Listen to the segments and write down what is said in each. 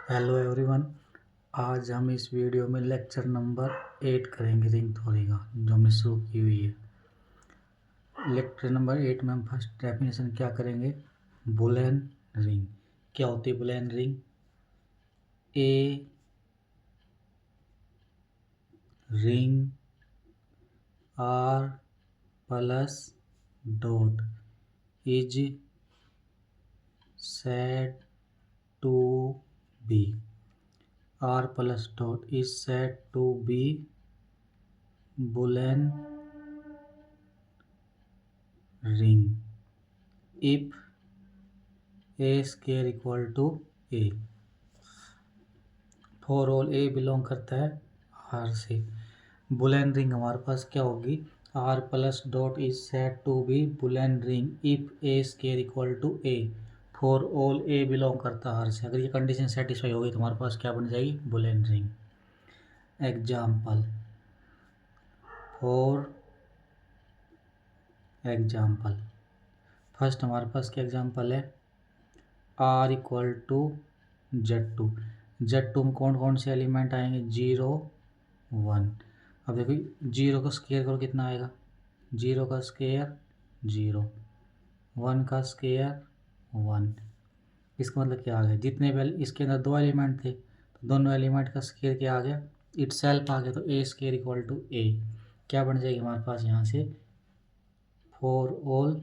Hello everyone. आज हम इस वीडियो में लेक्चर नंबर 8 करेंगे रिंग थ्योरी का, जो हमने शुरू की हुई है। लेक्चर नंबर 8 में हम फर्स्ट डेफिनेशन क्या करेंगे, बुलियन रिंग। क्या होती है Boolean ring? A ring R plus dot is said to be. R plus dot is said to be Boolean ring if a square equal to a। For all a belong करता है R से। Boolean ring हमारे पास क्या होगी, R plus dot is said to be Boolean ring if a square equal to a. For all a belong करता है R से। अगर ये कंडीशन सेटिस्फाई होगी तो हमारे पास क्या बन जाएगी, Boolean ring. Example for example, first हमारे पास क्या एग्जाम्पल है, are equal to Z2। Z2 में कौन कौन से एलिमेंट आएंगे, 0 1। अब देखो 0 का स्क्वायर करो कितना आएगा, 0 का स्क्वायर 0, 1 का स्क्वायर 1। इसका मतलब क्या आ गया, जितने इसके अंदर दो एलिमेंट थे तो दोनों एलिमेंट का स्क्वायर क्या आ गया, इटसेल्फ आ गया। तो ए स्क्वायर इक्वल टू ए क्या बन जाएगी हमारे पास यहाँ से, फॉर ऑल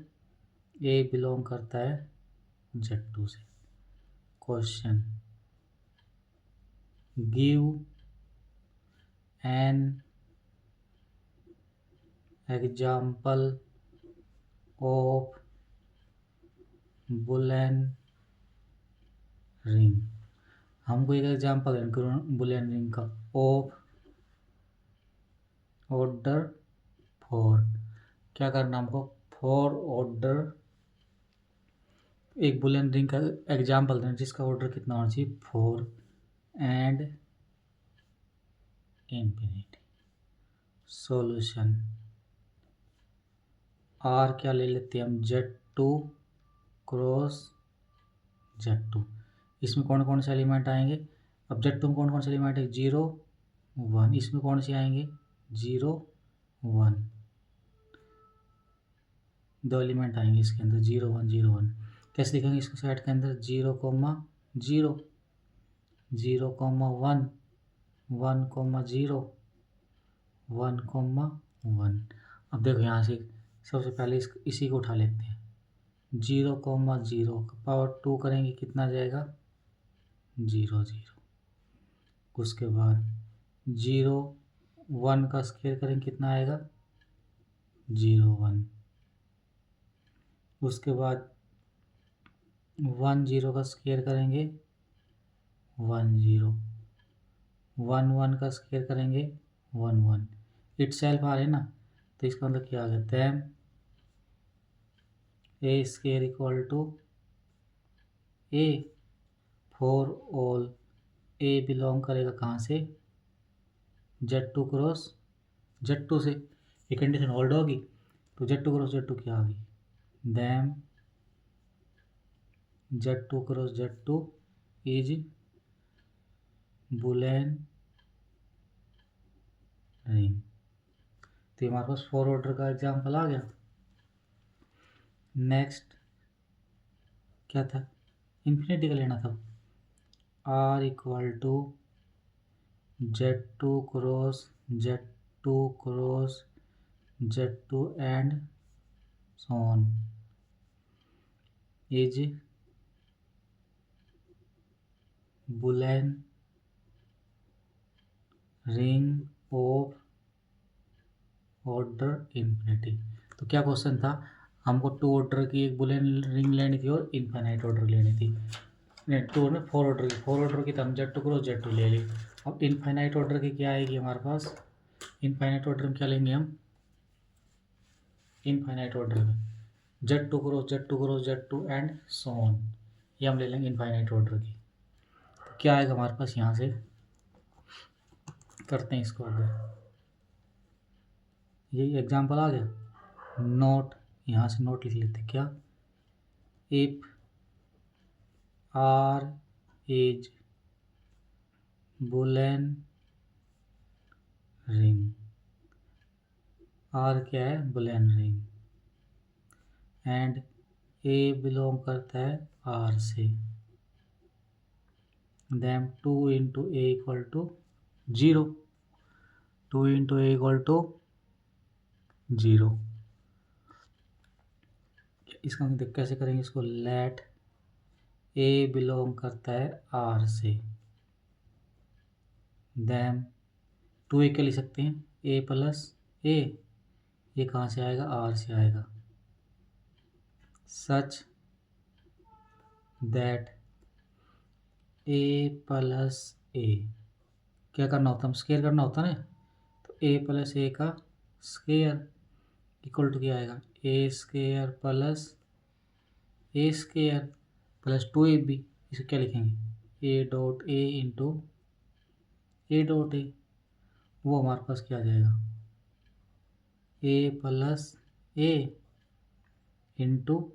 ए बिलोंग करता है Z2 से। Question, give an example of Boolean ring. हमको एक एग्जाम्पल है बुलियन रिंग का, ऑफ ऑर्डर 4। क्या करना हमको, फॉर ऑर्डर एक बुलियन रिंग का एग्जाम्पल देना जिसका ऑर्डर कितना होना चाहिए, 4 एंड इंफिनिटी। सॉल्यूशन, आर क्या ले लेते हैं हम, Z2 क्रॉस Z2। इसमें कौन कौन से एलिमेंट आएंगे, अब Z2 में कौन कौन से एलिमेंट है, 0 1। इसमें कौन से आएंगे, 0 1। दो एलिमेंट आएंगे इसके अंदर, 0 1 0 1। कैसे लिखेंगे इसको, सेट के अंदर 0 0 0 1 1 0 1 1। अब देखो यहाँ से सबसे पहले इसी को उठा लेते हैं, 0 0 का पावर 2 करेंगे कितना आ जाएगा, 0 0। उसके बाद 0 1 का स्क्वायर करेंगे कितना आएगा, 0 1। उसके बाद 1 0 का स्क्वायर करेंगे 1 0, 1 1 का स्क्वायर करेंगे 1 1। इटसेल्फ आ रहे ना, तो इसका मतलब क्या आ गया, then a square equal to a. For all a belong करेगा कहाँ से, Z2 क्रॉस Z2 से। ये कंडीशन होल्ड होगी तो Z2 क्रॉस Z2 क्या आ गई, then Z2 cross Z2 is Boolean ring. तो हमारे पास फोर ऑर्डर का एग्जाम्पल आ गया। नेक्स्ट क्या था, इन्फिनिटी का लेना था, R equal to Z2 cross Z2 cross Z2 and so on is Boolean ring of order infinity. तो क्या क्वेश्चन था, हमको टू ऑर्डर की एक बुलियन रिंग लेनी थी और इनफाइनाइट ऑर्डर लेनी थी। टू ने फोर ऑर्डर की तो हम Z2 क्रॉस Z2 ले ली। अब इनफाइनाइट ऑर्डर की क्या आएगी हमारे पास, इनफाइनाइट ऑर्डर में क्या लेंगे हम, इनफाइनाइट ऑर्डर में Z2 cross Z2 and so on, ये हम ले लेंगे इनफाइनाइट ऑर्डर की। तो क्या आएगा हमारे पास, यहाँ से करते हैं इसको आगे। ये एग्जाम्पल आ गया, नोट, यहाँ से नोट लिख लेते क्या, if R is Boolean ring. R क्या है? Boolean ring. And a belong करता है आर से। Then 2 into a equal to 0। 2 into a equal to 0। इसका मतलब कैसे करेंगे इसको? लेट ए बिलोंग करता है आर से। देन 2 ए क्या लिख सकते हैं? ए प्लस ए। ये कहाँ से आएगा? आर से आएगा। सच दैट ए प्लस ए क्या करना होता है? स्केयर करना होता है ना। तो ए प्लस ए का स्केयर इक्वल टू क्या आएगा? A square plus A square plus 2ab। इसे क्या लिखेंगे? A dot A into A dot A. वो हमारे पास क्या आ जाएगा? A plus A into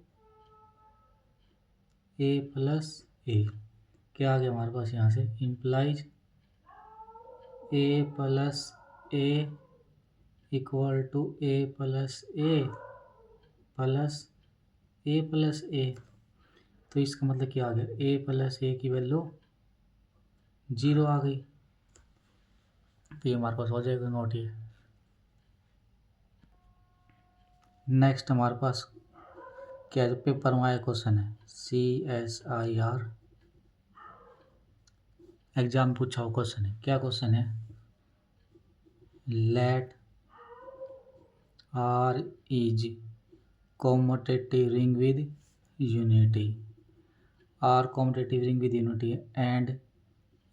A plus A. क्या आ गया हमारे पास यहाँ से? Implies A plus A equal to A plus A plus A plus A. तो इसका मतलब क्या आ गया? ए प्लस ए की वैल्यू 0 आ गई। तो ये हमारे पास हो जाएगा नोट। ये नेक्स्ट हमारे पास क्या है? पेपर में आया क्वेश्चन है CSIR एग्जाम पूछा हुआ क्वेश्चन है। क्या क्वेश्चन है? Let R is commutative ring with unity। R commutative ring with unity and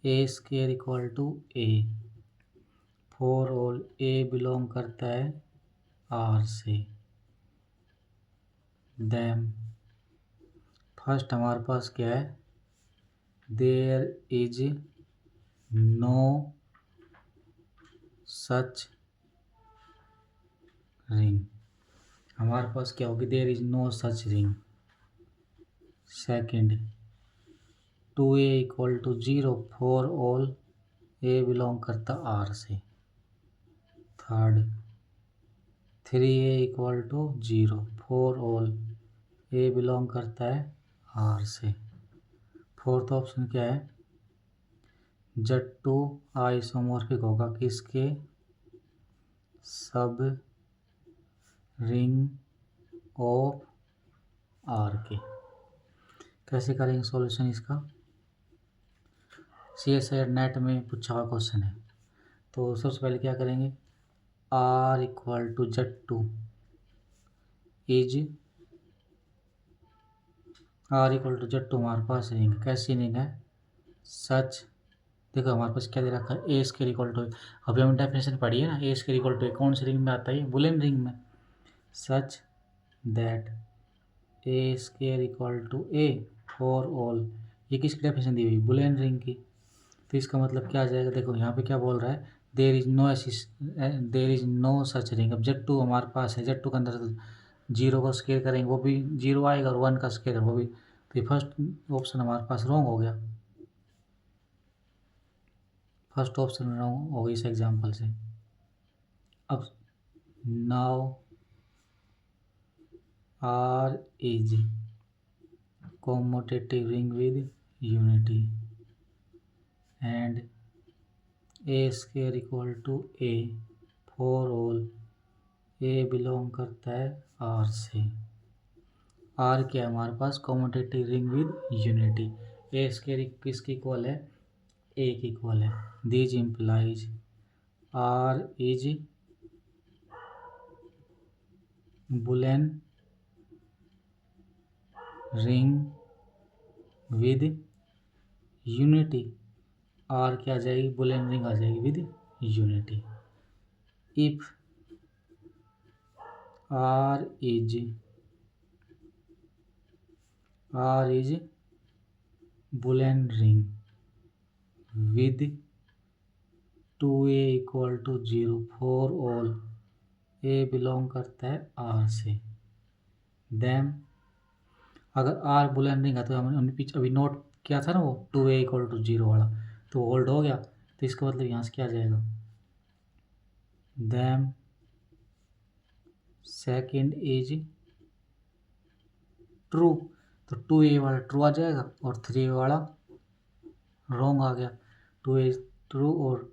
A square equal to A for all A belong करता है R से। देन फर्स्ट हमारे पास क्या है? There is no such ring. हमारे पास क्या होगी? There is no such ring. Second 2a equal to 0 for all a belong करता आर से। Third 3a equal to 0 for all a belong करता है आर से। फोर्थ ऑप्शन क्या है? Z2 आइसोमॉर्फिक होगा किसके? सब रिंग ऑफ आर के। कैसे करेंगे सॉल्यूशन इसका? CSIR नेट में पूछा हुआ क्वेश्चन है। तो सबसे पहले क्या करेंगे? R equal to Z2 is R equal to Z2 हमारे पास रिंग। कैसी रिंग है? सच। देखो हमारे पास क्या दे रखा है? ए स्केयर इक्वल टू। अभी हमने डेफिनेशन पढ़ी है ना, ए स्केयर इक्वल टू कौन सी रिंग में आता है? बुलियन रिंग में। Such that a square equal to a for all. ये किसकी डेफिनेशन दी हुई? बुलियन रिंग की। तो इसका मतलब क्या आ जाएगा? देखो यहाँ पे क्या बोल रहा है? There is no such ring. अब Z2 हमारे पास है, Z2 के अंदर तो 0 को स्केयर करेंगे वो भी 0 आएगा और 1 का स्केयर वो भी। तो ये फर्स्ट ऑप्शन हमारे पास रॉन्ग हो गया। फर्स्ट ऑप्शन रॉन्ग हो गई इस एग्जाम्पल से। अब now R is commutative ring with unity and A square equal to A for all A belong करता है R से। R क्या है हमारे पास? commutative ring with unity। A square किसकी इक्वल है? A की इक्वल है। This implies R is Boolean ring with unity। R क्या आ जाएगी? Boolean ring आ जाएगी with unity। If R is Boolean ring with 2a equal to 0 for all a belong करता है R से। देन अगर R बुलियन रिंग है तो हमने पीछे अभी नोट किया था ना वो 2a इक्वल टू 0 वाला, तो होल्ड हो गया। तो इसका मतलब यहाँ से क्या आ जाएगा, दैम सेकंड इज ट्रू। तो 2A वाला ट्रू आ जाएगा और 3A वाला रॉन्ग आ गया। 2A इज ट्रू और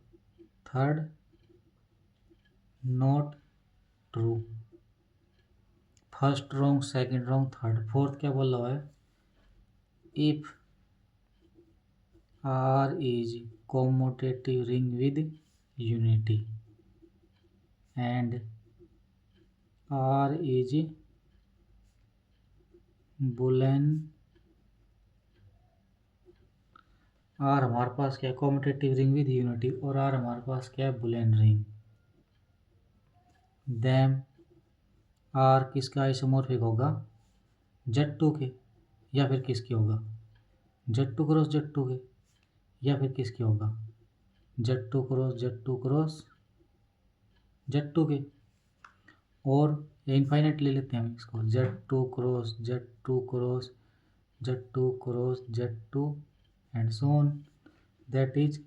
third not true. First wrong, second wrong, third. Fourth क्या बोल रहा है, if R is commutative ring with unity and R is Boolean, R हमारे पास क्या है, कॉम्यूटेटिव रिंग विद यूनिटी, और R हमारे पास क्या है, बुलियन रिंग। देम R किसका आइसोमॉर्फिक होगा, Z2 के, या फिर किसके होगा, Z2 क्रॉस Z2 के, या फिर किसके होगा, Z2 cross Z2 cross Z2 के। और इनफाइनाइट ले लेते हैं हम इसको, Z2 cross Z2 cross Z2 cross Z2 and so on. That is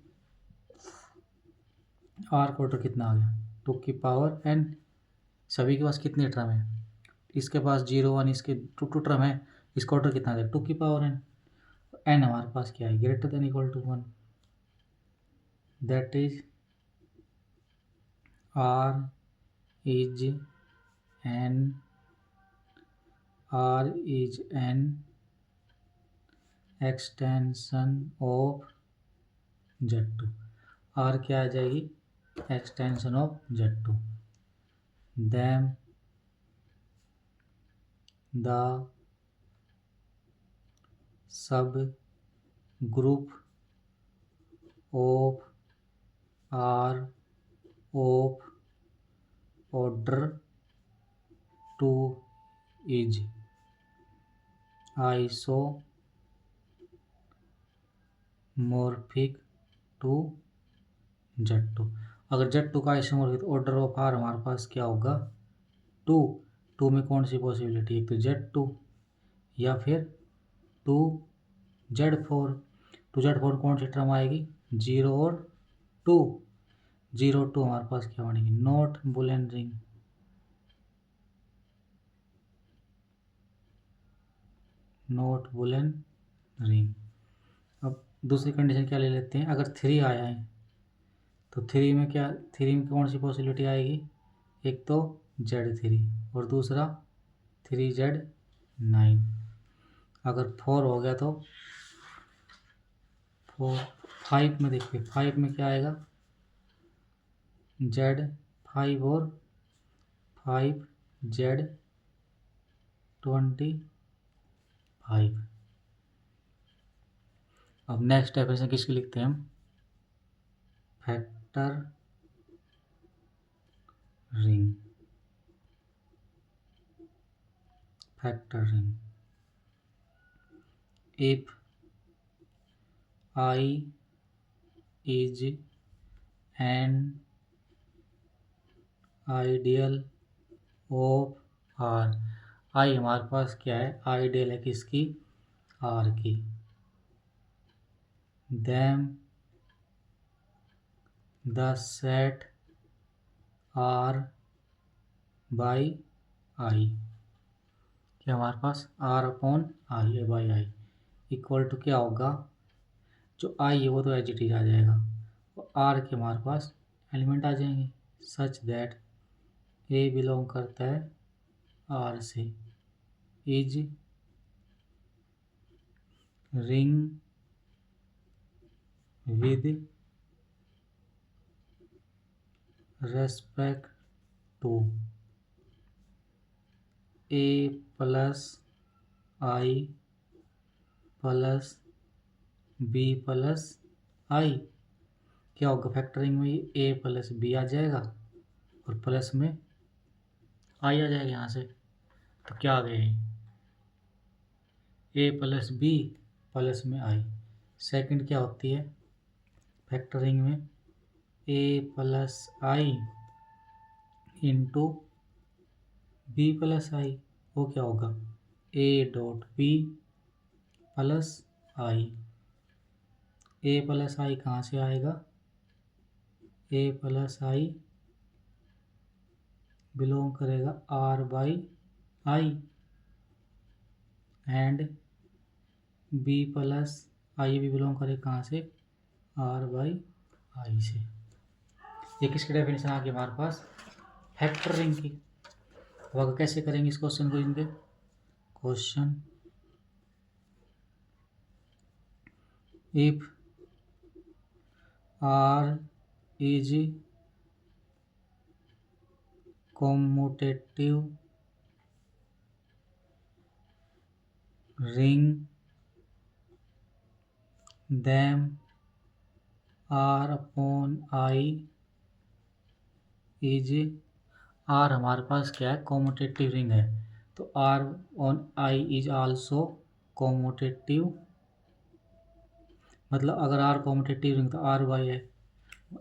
R का ऑर्डर कितना आ गया, 2 की पावर n। सभी के पास कितने टर्म है, इसके पास 0 1, इसके 2 टर्म है, इसका ऑर्डर कितना आ गया, 2 की पावर n। n हमारे पास क्या है, greater than equal to 1। That is R is an extension of Z2। R क्या आ जाएगी, extension of Z2। Then the subgroup of R of order 2 is isomorphic to Z2। अगर Z2 का isomorphic, order of R हमारे पास क्या होगा, 2। 2 में कौन सी पॉसिबिलिटी, एक तो Z2 या फिर 2Z4। 2Z4 कौन सी टर्म आएगी, 0 और 2। 0 2 हमारे पास क्या बनेगी, not Boolean ring. Not Boolean ring. अब दूसरी कंडीशन क्या ले लेते हैं, अगर 3 आया है तो 3 में क्या, 3 में कौन सी पॉसिबिलिटी आएगी, एक तो Z3 और दूसरा 3Z9। अगर 4 हो गया तो 5 में देखिए, 5 में क्या आएगा, Z5 और 5Z25। अब नेक्स्ट डेफिनेशन किसकी लिखते हैं हम, factor ring. Factor ring, if I is an ideal of R। I हमारे पास क्या है, आइडियल है किसकी, R की। Then the set R by I, क्या हमारे पास R अपॉन I है, बाई I इक्वल टू क्या होगा, जो I है वो तो एज इट इज आ जाएगा, और R के हमारे पास एलिमेंट आ जाएंगे, सच दैट A बिलोंग करता है R से, is ring with respect to A plus I plus B plus I। क्या होगा, फैक्टरिंग में A प्लस B आ जाएगा और प्लस में I आ जाएगा यहाँ से। तो क्या आ गया, A प्लस B प्लस में I। सेकंड क्या होती है, फैक्टरिंग में A plus I into B plus I, वो क्या होगा, A dot B plus I। A plus I कहाँ से आएगा, ए प्लस आई बिलोंग करेगा R by I and B plus I भी बिलोंग करे कहाँ से, आर बाई आई से। ये किसकी डेफिनेशन आ गई हमारे पास, फैक्टर रिंग की। अब कैसे करेंगे इस क्वेश्चन को, इनके question if R is commutative ring then R upon I is, R हमारे पास क्या है, कॉम्यूटेटिव रिंग है, तो R on I is also commutative, मतलब अगर R कॉम्यूटेटिव रिंग तो R बाई आई,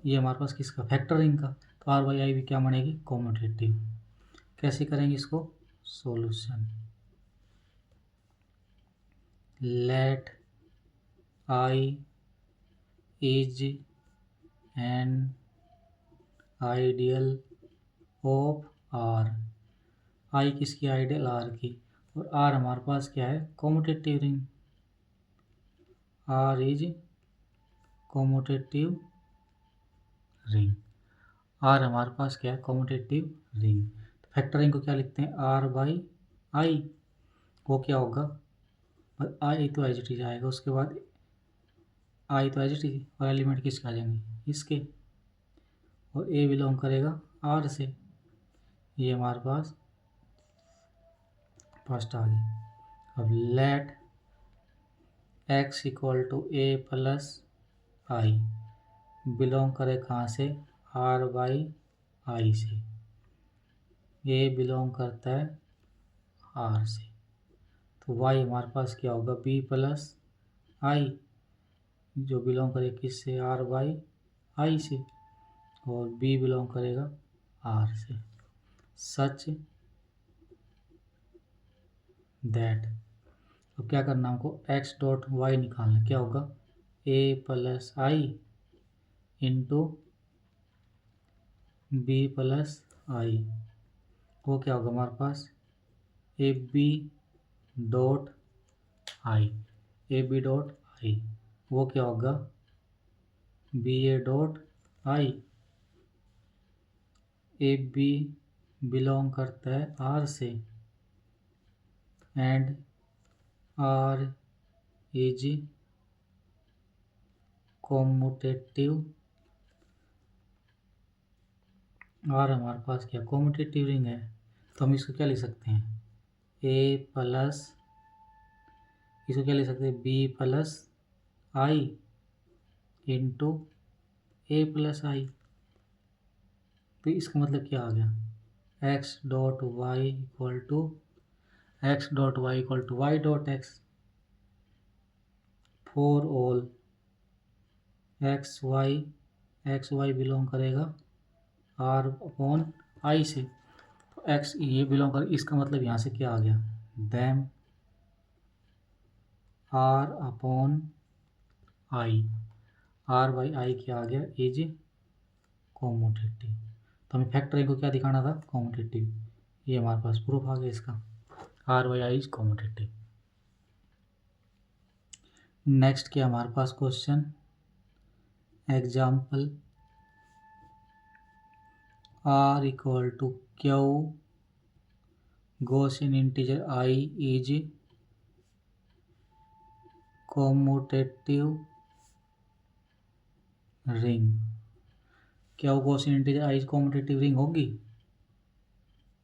ये हमारे पास किसका, फैक्टर रिंग का, तो R बाई आई भी क्या बनेगी, कॉम्यूटेटिव। कैसे करेंगे इसको solution, let I is an ideal of R, I किसकी, आइडियल R की, और R हमारे पास क्या है, commutative ring, R is commutative ring, R हमारे पास क्या है, कॉम्यूटेटिव रिंग। तो फैक्टर रिंग को क्या लिखते हैं, R बाई आई, वो क्या होगा, आई तो एज इट इज आएगा, उसके बाद आई तो एज इट इज, और एलिमेंट किसके आ जाएंगे, इसके, और ए बिलोंग करेगा आर से, ये हमारे पास फर्स्ट आ गई। अब let x equal to A plus I belong करे कहाँ से, आर बाई आई से, ए बिलोंग करता है आर से, तो वाई हमारे पास क्या होगा, बी प्लस आई जो बिलोंग करे किससे, आर बाई आई से, और बी बिलोंग करेगा आर से, सच दैट। तो क्या करना हमको, एक्स डॉट वाई निकालना, क्या होगा, A plus I into B plus I, वो क्या होगा हमारे पास, A B dot I, A B dot I, वो क्या होगा, B A dot I, A B belong करता है आर से, and R is commutative, R हमारे पास क्या, कॉम्यूटेटिव रिंग है, तो हम इसको क्या लिख सकते हैं, ए प्लस, इसको क्या लिख सकते हैं, b plus I into A plus I, तो इसका मतलब क्या आ गया, x dot y equal to, x dot y equal to y dot x for all x y belong करेगा आर अपॉन आई से, तो एक्स ये बिलोंग कर, इसका मतलब यहाँ से क्या आ गया, then R upon I, R by I क्या आ गया, इज कॉम्यूटेटिव, तो हमें फैक्टरिंग को क्या दिखाना था, कॉम्यूटेटिव, ये हमारे पास प्रूफ आ गया इसका, R by I is commutative. Next क्या हमारे पास question, example R equal to Q Gaussian integer I is commutative ring, क्या वो Gaussian integer I is commutative ring होगी,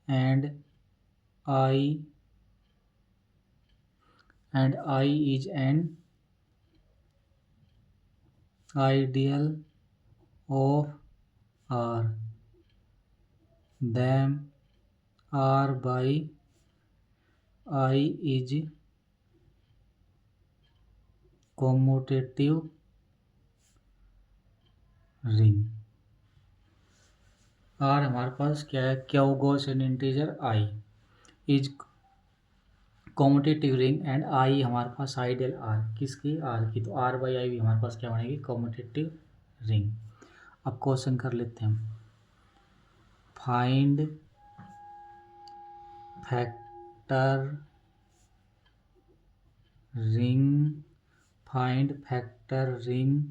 and I is an ideal of R, then R by I is commutative ring। R हमारे पास क्या है, क्या वो Gaussian integer I is commutative ring, and I हमारे पास आइडियल आर, किसकी, are की, तो आर बाई आई भी हमारे पास क्या बनेगी, कॉम्यूटेटिव रिंग। अब क्वेश्चन कर लेते हैं हम। Find factor ring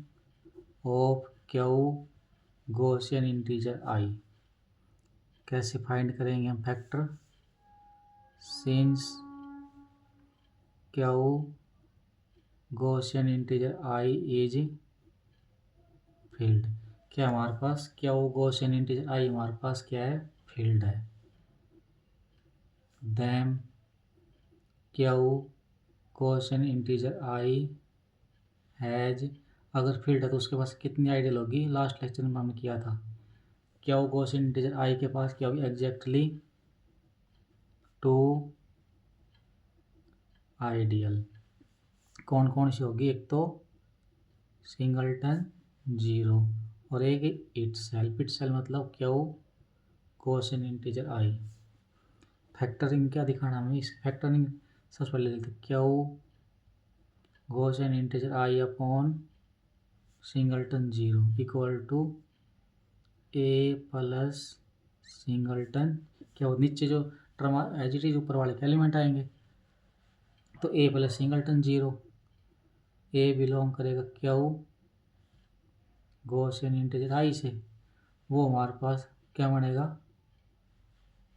of Q Gaussian integer I. कैसे फाइंड करेंगे हम factor? Since Q Gaussian integer I is field. क्या हमारे पास क्या वो गॉसियन इंटीजर आई हमारे पास क्या है? फील्ड है। Then Q Gaussian integer i has, अगर फील्ड है तो उसके पास कितनी आइडियल होगी? लास्ट लेक्चर में हमने किया था। क्यू गॉसियन इंटीजर आई के पास क्या होगी? Exactly 2 ideal. कौन कौन सी होगी? एक तो सिंगलटन जीरो और एक इटसेल्फ। इटसेल्फ मतलब Q Gaussian integer i. Factoring क्या दिखाना हमें? इस फैक्टरिंग सबसे पहले लेते Q Gaussian integer I upon singleton zero equal to A plus singleton. क्या हो नीचे जो टर्म एज इट इज ऊपर वाले के एलिमेंट आएंगे तो ए प्लस सिंगलटन जीरो। ए बिलोंग करेगा क्यू गॉसियन इंटीजर आई से, वो हमारे पास क्या बनेगा?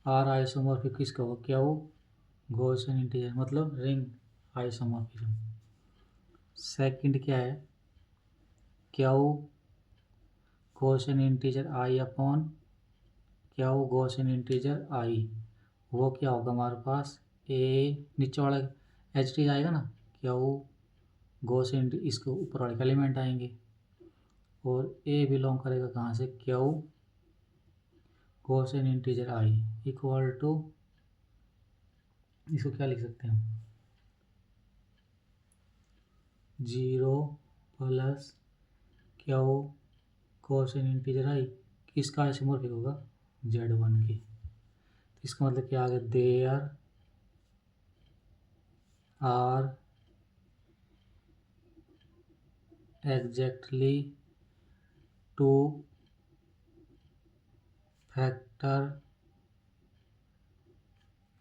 आर आइसोमॉर्फिक किसका होगा? क्यू गॉसियन इंटीजर मतलब रिंग आइसोमॉर्फिज्म। सेकंड क्या है? Q Gaussian integer I upon Q Gaussian integer I, वो क्या होगा हमारे पास? ए नीचे वाला एच टी आएगा ना, क्यू गॉसियन इसके ऊपर वाले एलिमेंट आएंगे और ए बिलोंग करेगा कहाँ से? Q Gaussian integer i equal to, इसको क्या लिख सकते हैं हम? 0 प्लस क्यू गॉसियन इंटीजर आई किसका आइसोमॉर्फिक होगा? Z1 की। इसका मतलब क्या आ गया? There are exactly 2 factor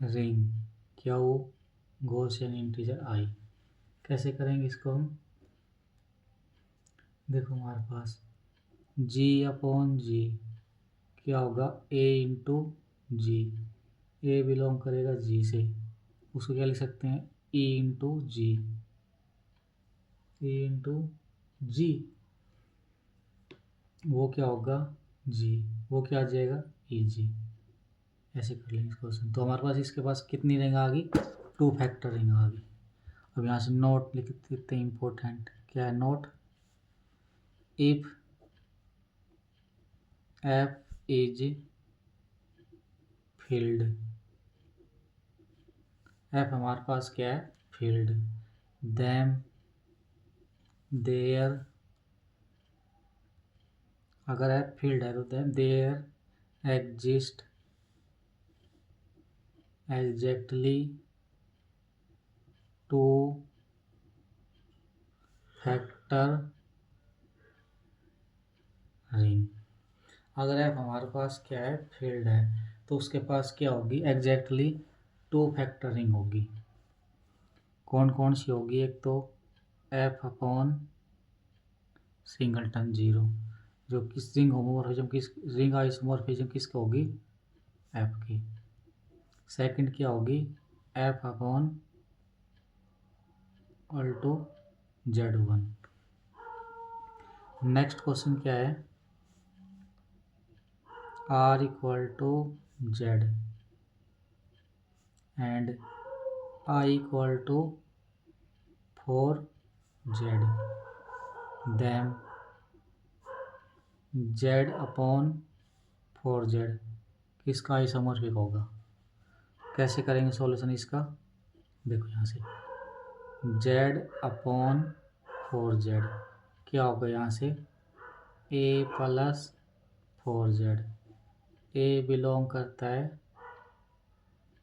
ring Q Gaussian integer I. कैसे करेंगे इसको हम? देखो हमारे पास G अपॉन जी क्या होगा? A into G. A belong करेगा G से, उसको क्या लिख सकते हैं? E into G. A into G वो क्या होगा? G, वो क्या आ जाएगा? ई जी। ऐसे कर लेंगे इस क्वेश्चन। तो हमारे पास इसके पास कितनी रिंग आ गई? 2 फैक्टर रिंग आ गई। अब यहाँ से नोट लिख देते हैं इम्पोर्टेंट। क्या है note? If F is field, F हमारे पास क्या है? फील्ड। देन देयर, अगर एफ फील्ड है तो then there exist exactly 2 factor ring. अगर एफ हमारे पास क्या है? फील्ड है तो उसके पास क्या होगी? एग्जैक्टली 2 फैक्टर रिंग होगी। कौन कौन सी होगी? एक तो एफ अपॉन सिंगलटन जीरो, जो किस रिंग होमोमॉर्फिज्म किस रिंग आइसोमॉर्फिज्म किसका होगी? एफ की। सेकंड क्या होगी? एफ अपॉन अल्टो Z1। नेक्स्ट क्वेश्चन क्या है? R equal to Z and I equal to 4Z, then Z upon 4Z किसका आइसोमॉर्फिक होगा? कैसे करेंगे सॉल्यूशन इसका? देखो यहाँ से Z अपॉन 4Z क्या होगा? यहाँ से A plus 4Z। A belong करता है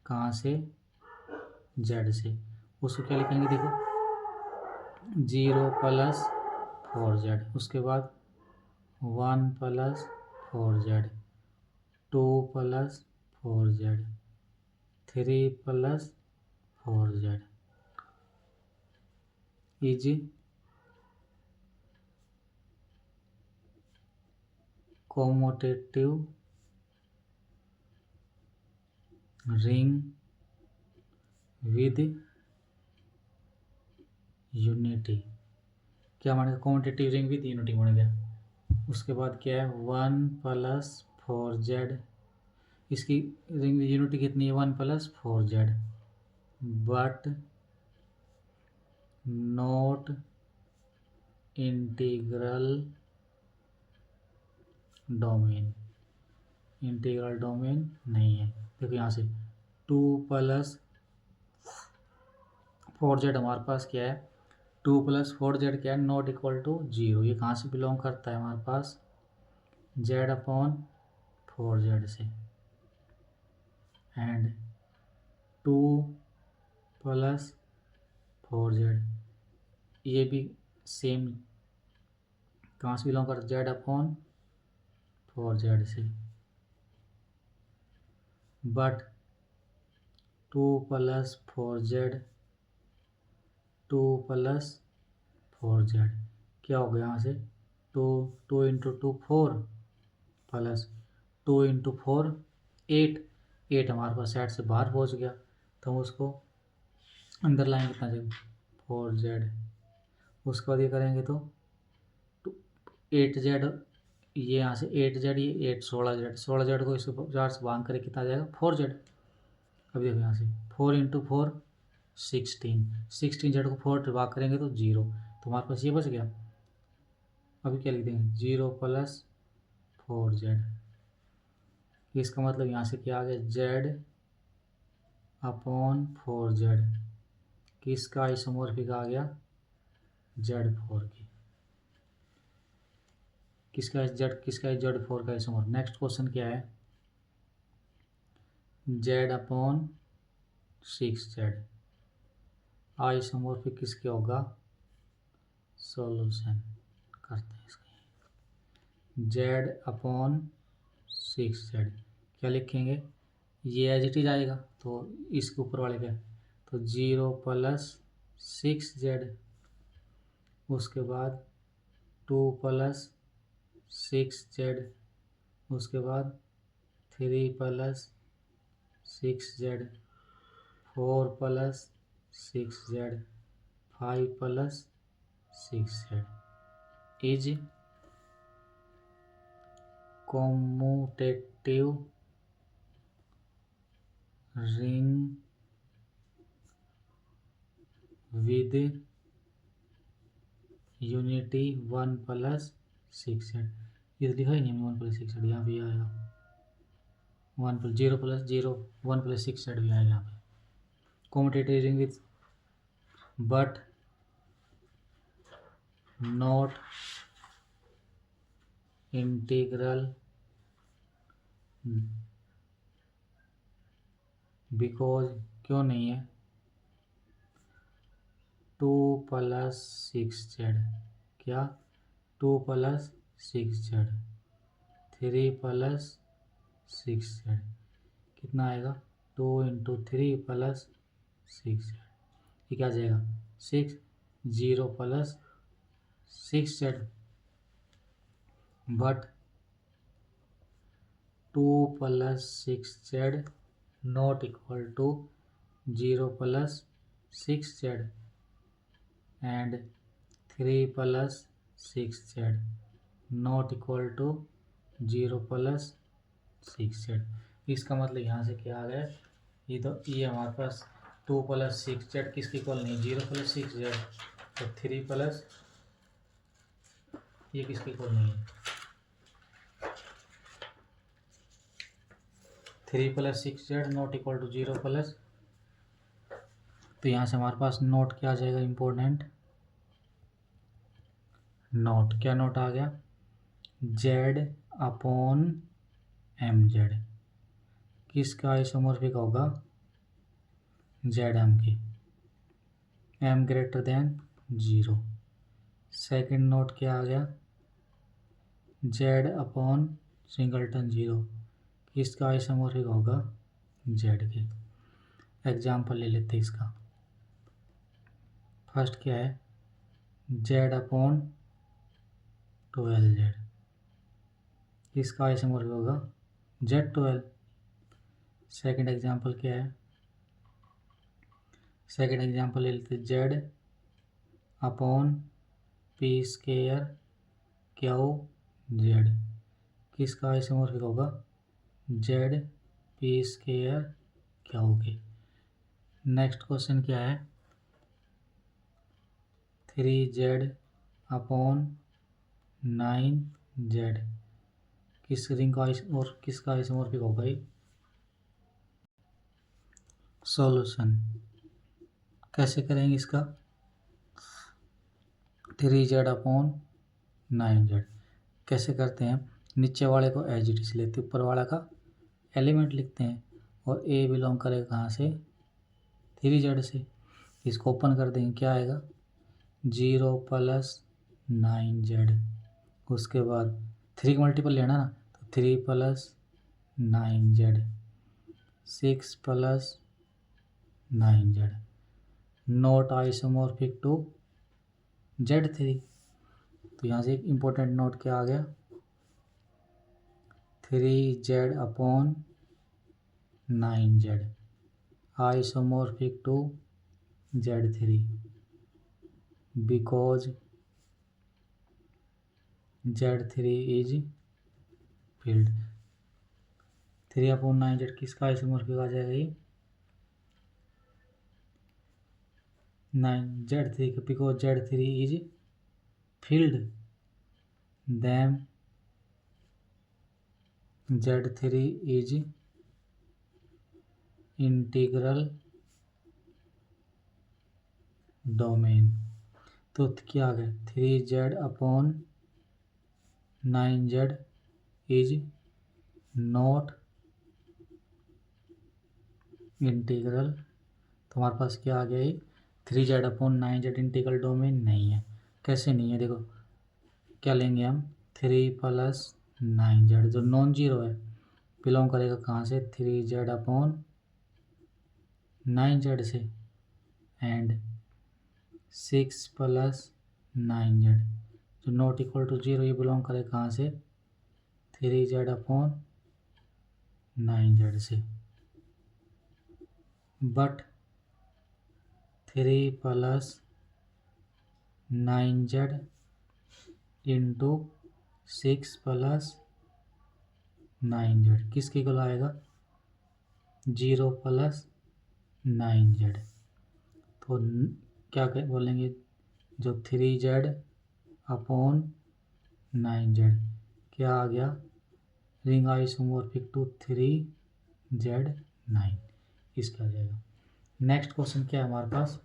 कहाँ से? Z से, उसको क्या लिखेंगे? देखो 0 प्लस 4Z, उसके बाद 1 plus 4z, 2 plus 4z, 3 plus 4z is commutative ring with unity. क्या बन गया? कॉम्पिटिटिव रिंग विद यूनिटी बन गया। उसके बाद क्या है? 1 प्लस 4z, इसकी रिंग विद यूनिटी कितनी है? 1 plus 4z, but not integral domain, integral domain नहीं है। देखो यहाँ से 2 प्लस 4z हमारे पास क्या है? 2 प्लस 4z क्या है? Not equal to 0। ये कहाँ से बिलोंग करता है? हमारे पास z अपॉन 4z से। एंड 2 प्लस 4z ये भी सेम कहाँ से बिलोंग करता है? z अपॉन 4z से। But 2 plus 4z, 2 plus 4z क्या हो गया? यहाँ से 2 इंटू 2 4 प्लस 2 इंटू 4 8, 8 हमारे पास साइड से बाहर पहुँच गया, तो हम उसको अंदर लाएंगे कितना जगह? 4z। उसके बाद ये करेंगे तो 8z, ये यहाँ से 8z, ये 8 16z, 16z को इसको 4 से भाग करें कितना आ जाएगा? 4z। अब देखो यहाँ से 4 इंटू 4 16, 16z को 4 से भाग करेंगे तो 0, तो हमारे पास ये बच गया। अभी क्या लिख देंगे? 0 प्लस 4z। इसका मतलब यहाँ से क्या आ गया? z अपॉन 4z किसका आइसोमॉर्फिक आ गया? z4 की। किसका z4 का आइसोमॉर्फिक। नेक्स्ट क्वेश्चन क्या है? z अपॉन 6z आइसोमॉर्फिक किसके होगा? सॉल्यूशन करते हैं इसका। z अपॉन 6z क्या लिखेंगे? ये एज इट इज आएगा, तो इसके ऊपर वाले क्या? तो 0 प्लस 6z, उसके बाद 2 प्लस 6z, उसके बाद 3 plus 6z, 4 plus 6z, 5 plus 6z is commutative ring with unity 1 plus 6z। ये लिखा ही नहीं 1 प्लस 6z, यहाँ भी आएगा 1 प्लस 0 प्लस 0 1 प्लस 6z भी आएगा यहाँ पे। commutative ring with but not integral because क्यों नहीं है? 2 प्लस 6z क्या? 2 प्लस 6z, 3 प्लस 6z कितना आएगा? 2 इंटू 3 प्लस 6z ये क्या आ जाएगा? 6, 0 plus 6z, but 2 plus 6z not equal to 0 plus 6z and 3 plus 6z not equal to 0 plus 6z। इसका मतलब यहाँ से क्या आ गया? ये हमारे पास 2 प्लस 6z किसके इक्वल नहीं? 0 प्लस 6z, तो 3 प्लस ये किसके इक्वल नहीं है? 3 plus 6z not equal to 0 plus, तो यहाँ से हमारे पास नोट क्या आ जाएगा? Important note. क्या नोट आ गया? z अपॉन mz किसका आइसोमॉर्फिक होगा? zm की, m greater than 0। Second note क्या आ गया? जेड अपॉन सिंगलटन 0 किसका आइसोमॉर्फिक होगा, जेड के। एग्जाम्पल ले लेते हैं इसका। फर्स्ट क्या है, जेड अपॉन 12z किसका आइसोमॉर्फिक होगा, Z12। सेकंड एग्जाम्पल क्या है, सेकंड एग्जाम्पल ले लेते Z upon P square Q Z किसका आइसोमॉर्फिक होगा, जेड पी स्केयर क्यू के। नेक्स्ट क्वेश्चन क्या है, 3z अपॉन 9z किस रिंग का और किसका आइसोमॉर्फिक होगा ये। सॉल्यूशन कैसे करेंगे इसका, 3z अपॉन 9z कैसे करते हैं, नीचे वाले को एज इट इज लेते ऊपर वाला का एलिमेंट लिखते हैं और ए बिलोंग करेगा कहाँ से, 3z से। इसको ओपन कर देंगे, क्या आएगा 0 + 9z। उसके बाद 3 का मल्टीपल लेना ना, तो 3 + 9z 6 + 9z not isomorphic to Z3। तो यहाँ से एक इम्पोर्टेंट नोट क्या आ गया, 3z upon 9z isomorphic to Z3 because Z3 is field. 3 upon 9z किसका आइसोमॉर्फिक आ जाएगा ये, 9z3 का, because Z3 is field then Z3 is integral domain. तो क्या आ गया, 3z upon 9z is not integral. तो हमारे पास क्या आ गया ये, 3z upon 9z integral domain नहीं है। कैसे नहीं है, देखो क्या लेंगे हम, 3 + 9z जो नॉन जीरो है बिलोंग करेगा कहाँ से, 3z अपॉन 9z से एंड 6 + 9z जो नॉट इक्वल टू 0 ये बिलोंग करेगा कहाँ से, 3z अपॉन 9z से। बट 3 + 9z इंटू 6 + 9z किसके इक्वल आएगा, 0 + 9z। तो क्या बोलेंगे, जो 3z अपॉन 9z क्या आ गया, रिंग आइसोमॉर्फिक टू 3z9 इसका आ जाएगा। नेक्स्ट क्वेश्चन क्या है हमारे पास,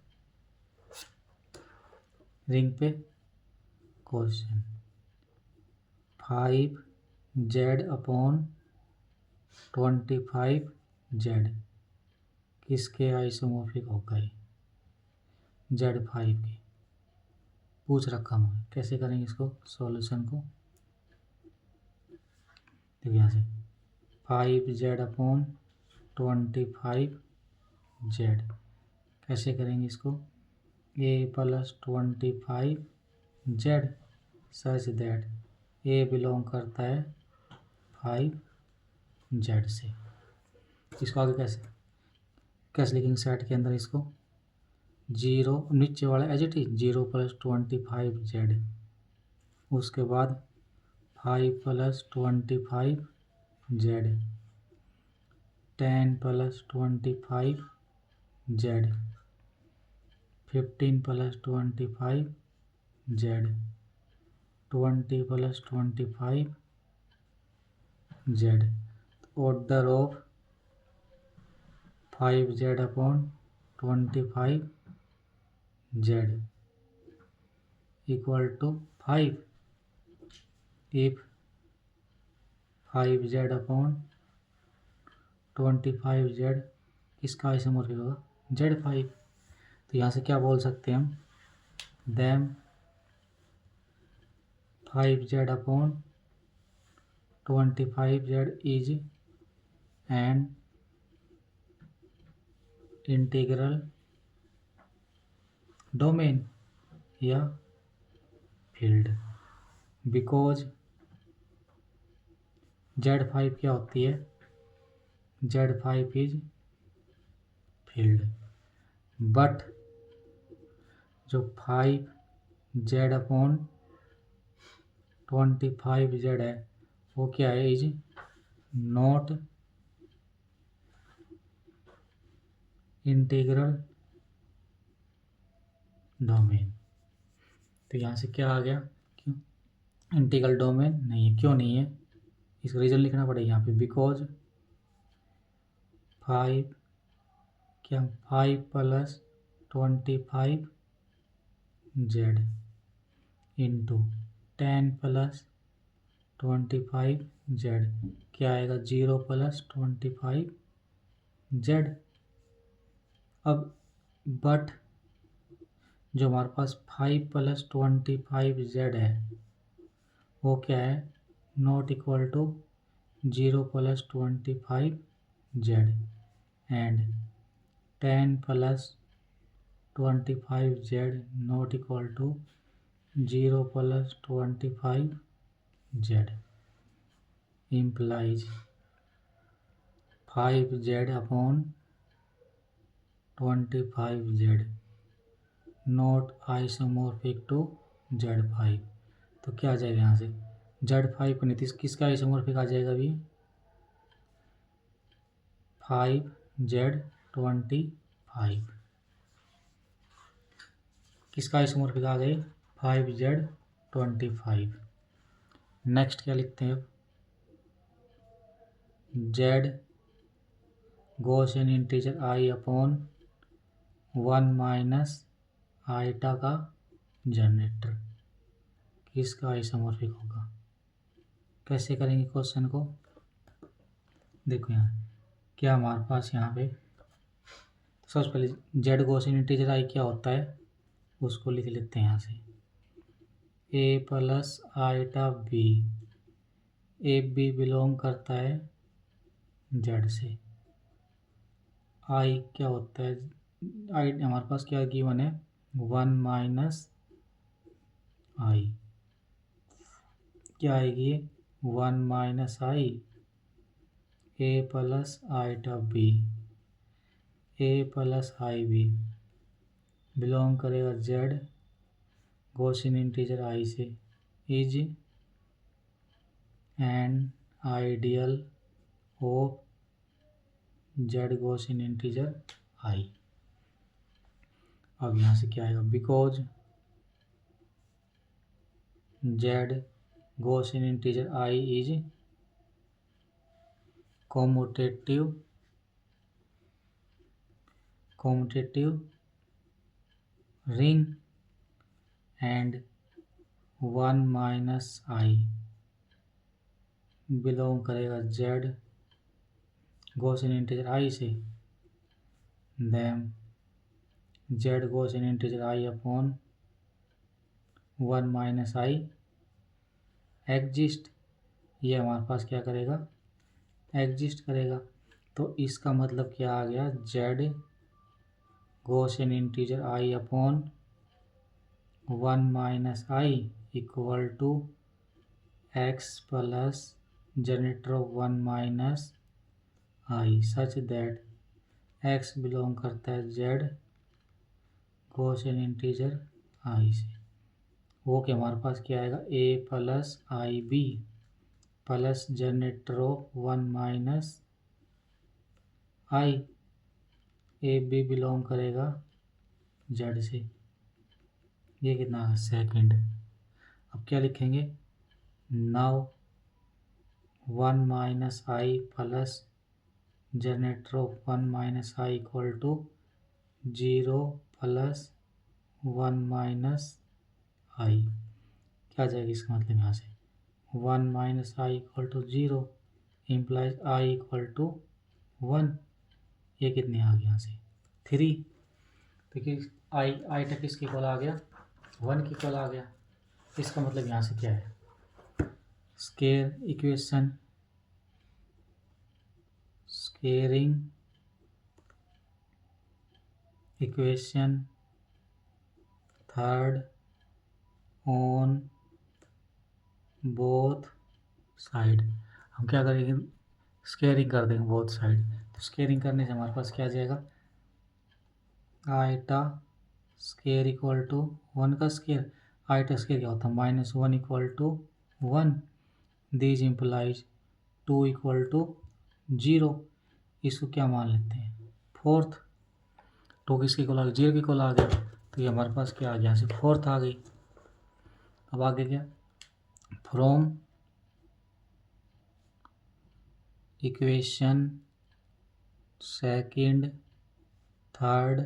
रिंग पे क्वेश्चन 5z अपॉन 25z किसके आइसोमॉर्फिक होगा ये, Z5 के पूछ रखा हूँ। कैसे करेंगे इसको सॉल्यूशन को, देखिए यहाँ से 5z अपॉन 25z कैसे करेंगे इसको, a + 25z such that a belong करता है 5z से। इसको आगे कैसे कैसे लिखेंगे, सेट के अंदर इसको 0 नीचे वाला एज इट इज 0 + 25z उसके बाद 5 + 25z 10 + 25z 15 + 25z 20 + 25z order of 5z upon 25z equal to 5 if 5z upon 25z किसका आइसोमॉर्फिक होगा, Z5। तो यहाँ से क्या बोल सकते हैं हम, them 5z upon 25z is an integral domain या फील्ड, बिकॉज Z5 क्या होती है, Z5 इज फील्ड, बट जो 5z/25z है वो क्या है, इज नॉट इंटीग्रल डोमेन। तो यहाँ से क्या आ गया, क्यों इंटीग्रल डोमेन नहीं है, क्यों नहीं है, इसका रीज़न लिखना पड़ेगा यहाँ पे, बिकॉज 5 + 25z इंटू 10 + 25z क्या आएगा, 0 + 25z। अब बट जो हमारे पास 5 + 25z है वो क्या है, not equal to 0 + 25z and 10 + 25z not equal to 0 + 25z implies 5z/25z not isomorphic to Z5। तो क्या आ जाएगा यहाँ से, Z5 को नहीं, किसका आइसोमॉर्फिक आ जाएगा अभी, 5z/25 किसका आइसोमॉर्फिक आ गई, 5z/25। नेक्स्ट क्या लिखते हैं, z Gaussian integer i/1 - iota का जनरेटर किसका आइसोमॉर्फिक होगा। कैसे करेंगे क्वेश्चन को, देखो यहाँ क्या हमारे पास यहाँ पे सबसे पहले z Gaussian integer i क्या होता है उसको लिख लेते हैं यहाँ से, a + iota b, a B belong करता है z से, i क्या होता है, i हमारे पास क्या गिवन है, 1 - i क्या आएगी, 1 - i, a + iota b, a + i b बिलोंग करेगा z Gaussian integer i से, is an ideal of z Gaussian integer i। अब यहाँ से क्या आएगा, because z Gaussian integer i इज commutative ring and 1 - i बिलोंग करेगा z Gaussian integer i से, then z Gaussian integer i/1 - i exist, ये हमारे पास क्या करेगा, एग्जिस्ट करेगा। तो इसका मतलब क्या आ गया, z Gaussian integer i/1 - i equal to x plus generator of 1 - i such that x belong करता है z Gaussian integer i से। वो कि हमारे पास क्या आएगा, a + ib plus generator of 1 - i, a B belong करेगा z से, ये कितना है, सेकंड। अब क्या लिखेंगे, now 1 - i plus generator of 1 - i equal to 0 + 1 - i क्या जाएगा, इसका मतलब यहाँ से 1 - i equal to 0 implies i equal to 1, ये कितने आ गया यहाँ से 3। देखिए आई तक किसके इक्वल आ गया, 1 के इक्वल आ गया। इसका मतलब यहाँ से क्या है, square equation, squaring equation third on both side. हम क्या करेंगे, स्केयरिंग कर देंगे बोथ साइड। तो स्केयरिंग करने से हमारे पास क्या आ जाएगा, आइटा स्केयर इक्वल टू 1 का स्केयर। आइटा स्केयर क्या होता है, -1 equal to 1। This implies 2 equal to 0। इसको क्या मान लेते हैं, फोर्थ। टू किसके को आ गया, 0 की को आ गया, तो ये हमारे पास क्या आ गया, यहाँ से फोर्थ आ गई। अब आगे क्या, from equation second third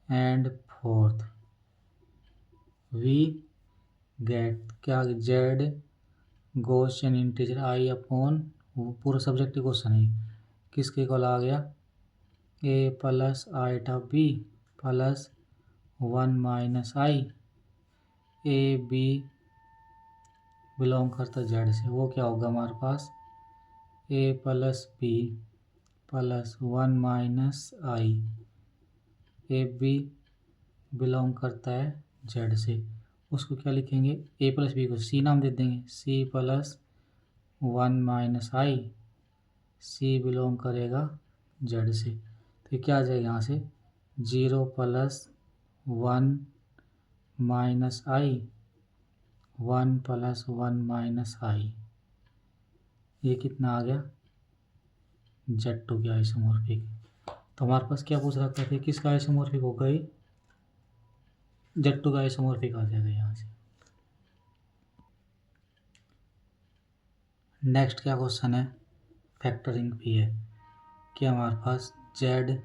and fourth we get क्या, जेड गॉसियन इंटीजर आई अपॉन, पूरा सब्जेक्टिव क्वेश्चन है, किसके इक्वल आ गया, A plus iota B plus 1 minus I. A B belong करता जेड से, वो क्या होगा हमारे पास, ए plus B plus 1 minus I. A B belong करता है जेड से, उसको क्या लिखेंगे, ए प्लस बी को सी नाम दे देंगे, सी प्लस 1 माइनस आई। सी बिलोंग करेगा जेड से, तो ये क्या आ जाएगा यहाँ से, 0 plus 1 minus i, 1 plus 1 minus i. ये कितना आ गया, Z2 की आइसोमॉर्फिक। तो हमारे पास क्या पूछ रखा था, किसका आइसोमॉर्फिक हो गई, Z2 का आइसोमॉर्फिक आ जाएगा यहाँ से। नेक्स्ट क्या क्वेश्चन है, फैक्टरिंग भी है कि हमारे पास Z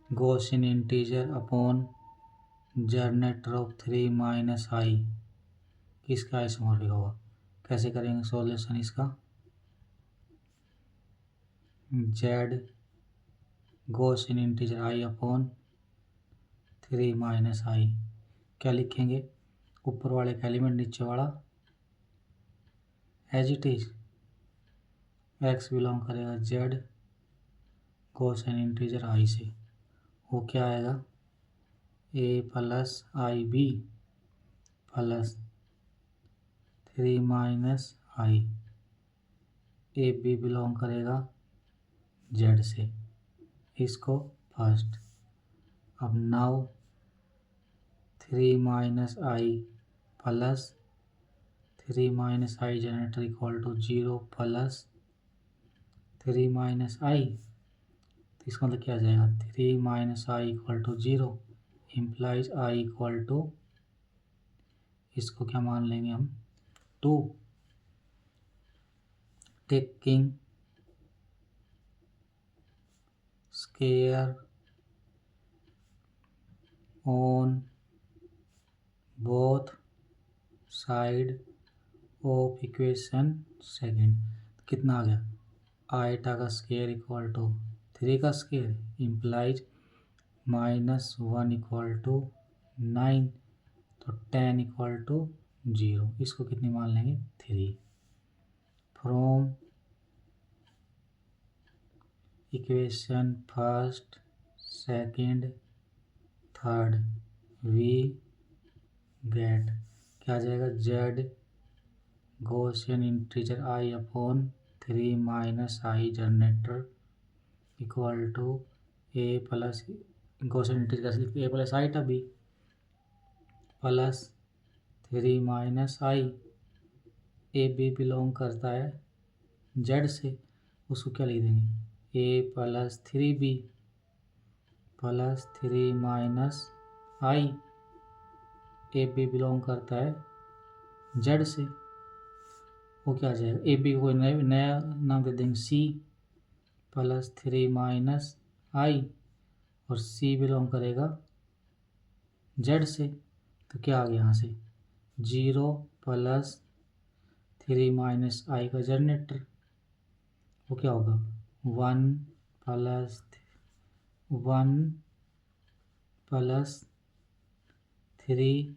Gaussian integer upon generator of 3 minus I किसका आइसोमॉर्फिक होगा। कैसे करेंगे सॉल्यूशन इसका, Z Gaussian integer I upon 3 minus I, क्या लिखेंगे, ऊपर वाले का एलिमेंट नीचे वाला as it is, X belong करेगा जेड गॉसियन इंटीजर आई से, वो क्या आएगा, A plus I B plus 3 minus I. A B belong करेगा जेड से, इसको फर्स्ट। अब now 3 minus I plus 3 minus I generator equal to 0 plus 3 minus I, तो इसका मतलब क्या आ जाएगा, 3 minus I equal to 0 implies I equal to, इसको क्या मान लेंगे हम, 2। Taking square on both side of equation second, कितना आ गया, आइटा का स्केयर इक्वल टू 3 का स्केयर इम्प्लाइज -1 इक्वल टू 9, तो 10 इक्वल टू 0, इसको कितनी मान लेंगे, 3। From equation first second third we get क्या आ जाएगा, Z Gaussian integer I upon 3 minus I generator equal to A plus Gaussian integer A plus iota B plus 3 minus I. A B belong करता है Z से, उसको क्या लिख देंगे, A plus 3 B plus 3 minus I. A B belong करता है Z से, वो क्या आ जाएगा, ए बी को नया नाम दे देंगे सी प्लस 3 माइनस आई, और सी बिलोंग करेगा जेड से, तो क्या आ गया यहाँ से, 0 प्लस 3 माइनस आई का जनरेटर, वो क्या होगा, 1 plus 3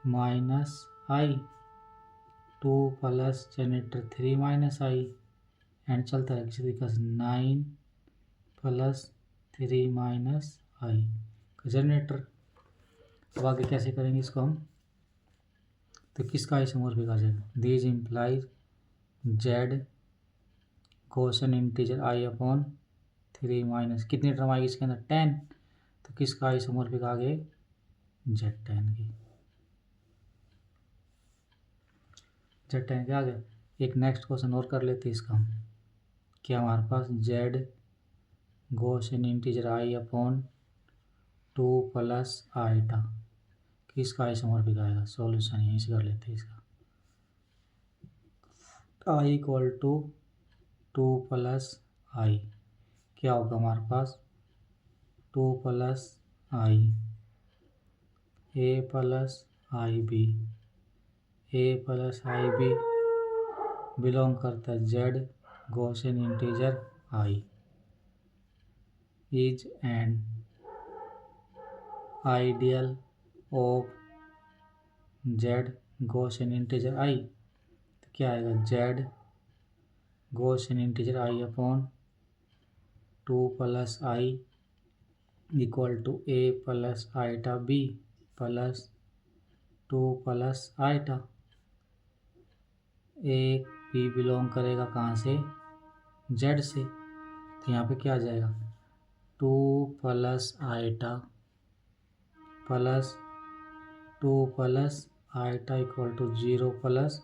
minus i 2 plus generator 3 minus i and चलता है किसी तरीके से 9 प्लस 3 माइनस आई का जनरेटर। अब आगे कैसे करेंगे इसको हम, तो किसका आइसोमॉर्फिक आ जाएगा, this implies Z question integer I upon 3 minus कितनी टर्म आएगी इसके अंदर 10, तो किसका आइसोमॉर्फिक आ गए जेड 10 की, जेड 10 के आ गया। एक नेक्स्ट क्वेश्चन और कर लेते हैं इसका हम, क्या हमारे पास जेड कोशन इंटीजर आई अपॉन 2 प्लस आईटा किसका आइसोमॉर्फिक आएगा, सॉल्यूशन यहीं से कर लेते हैं इसका, I equal to 2 plus I क्या होगा हमारे पास 2 plus I A plus I B, A plus I B belong करता है Z Gaussian integer I is an ideal of Z Gaussian integer आई, तो क्या आएगा Z Gaussian integer I upon 2 plus I equal to A plus iota B plus 2 plus iota, A B belong करेगा कहाँ से Z से, तो यहाँ पे क्या आ जाएगा 2 plus iota plus 2 plus iota equal to 0 plus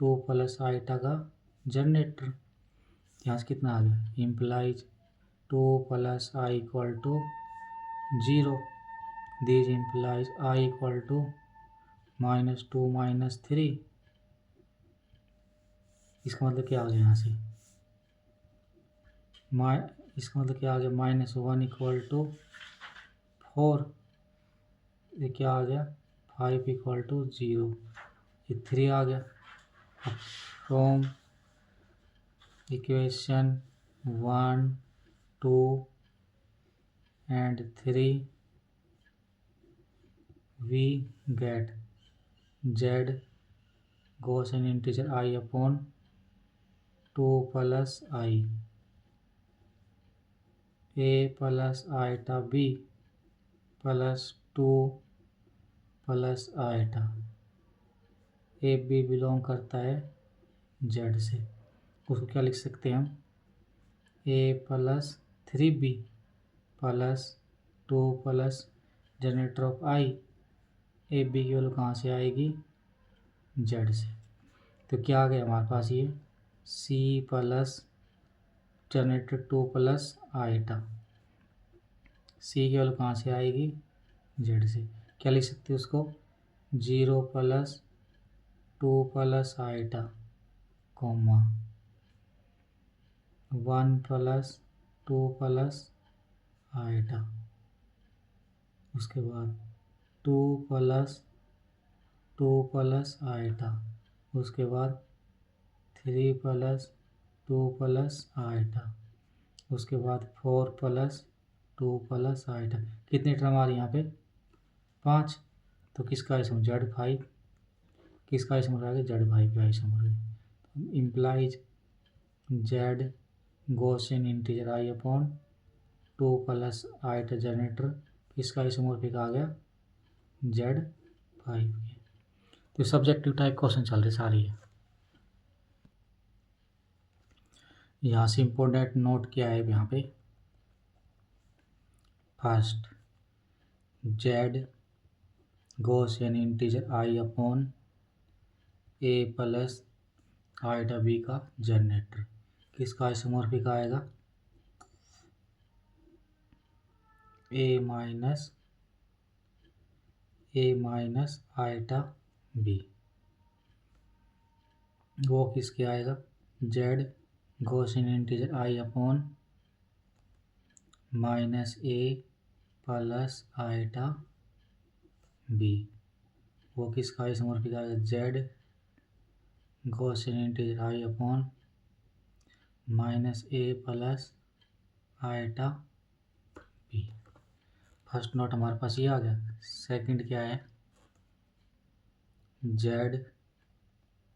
2 plus iota का जनरेटर, यहाँ से कितना आ गया implies 2 plus I equal to 0, this implies I equal to -2 -3, इसका मतलब क्या आ गया यहाँ से इसका मतलब क्या आ गया -1 इक्वल टू 4, ये क्या आ गया 5 इक्वल टू 0, ये 3 आ गया। From equation 1 2 and 3 we get z Gaussian integer I upon 2 plus I a plus iota b plus 2 plus iota, a B belong करता है जेड से, उसको क्या लिख सकते हैं हम A plus 3b plus 2 plus generator of I, A B की वैल्यू कहाँ से आएगी जेड से, तो क्या आ गया हमारे पास ये सी प्लस जनरेटर 2 प्लस आईटा, सी की वैल्यू कहाँ से आएगी जेड से, क्या लिख सकते हैं उसको 0 plus 2 plus आईटा comma 1 plus 2 plus आईटा, उसके बाद 2 प्लस 2 प्लस आईटा, उसके बाद 3 प्लस 2 प्लस आईटा, उसके बाद 4 प्लस 2 प्लस आईटा, कितनी टर्म आ रही है यहाँ पे 5, तो किसका आइसोमर Z5, किसका आइसोमर आ गया Z5 का isomer, implies Z Gaussian integer आई अपॉन 2 प्लस आईटा जनरेटर किसका आइसोमॉर्फिक आ गया Z5 के। तो सब्जेक्टिव टाइप क्वेश्चन चल रहे सारी है। यहाँ से इम्पोर्टेंट नोट क्या है यहाँ पे, first Z Gaussian integer I upon A plus iota B का जनरेटर किसका आइसोमॉर्फिक आएगा ए माइनस आईटा बी, वो किसके आएगा जेड गॉसियन इंटीजर आई अपॉन माइनस ए प्लस आईटा बी, वो किसका आइसोमॉर्फिक आएगा जेड गॉसियन इंटीजर आई अपॉन माइनस ए plus iota B. First note हमारे पास ये आ गया। सेकंड क्या है Z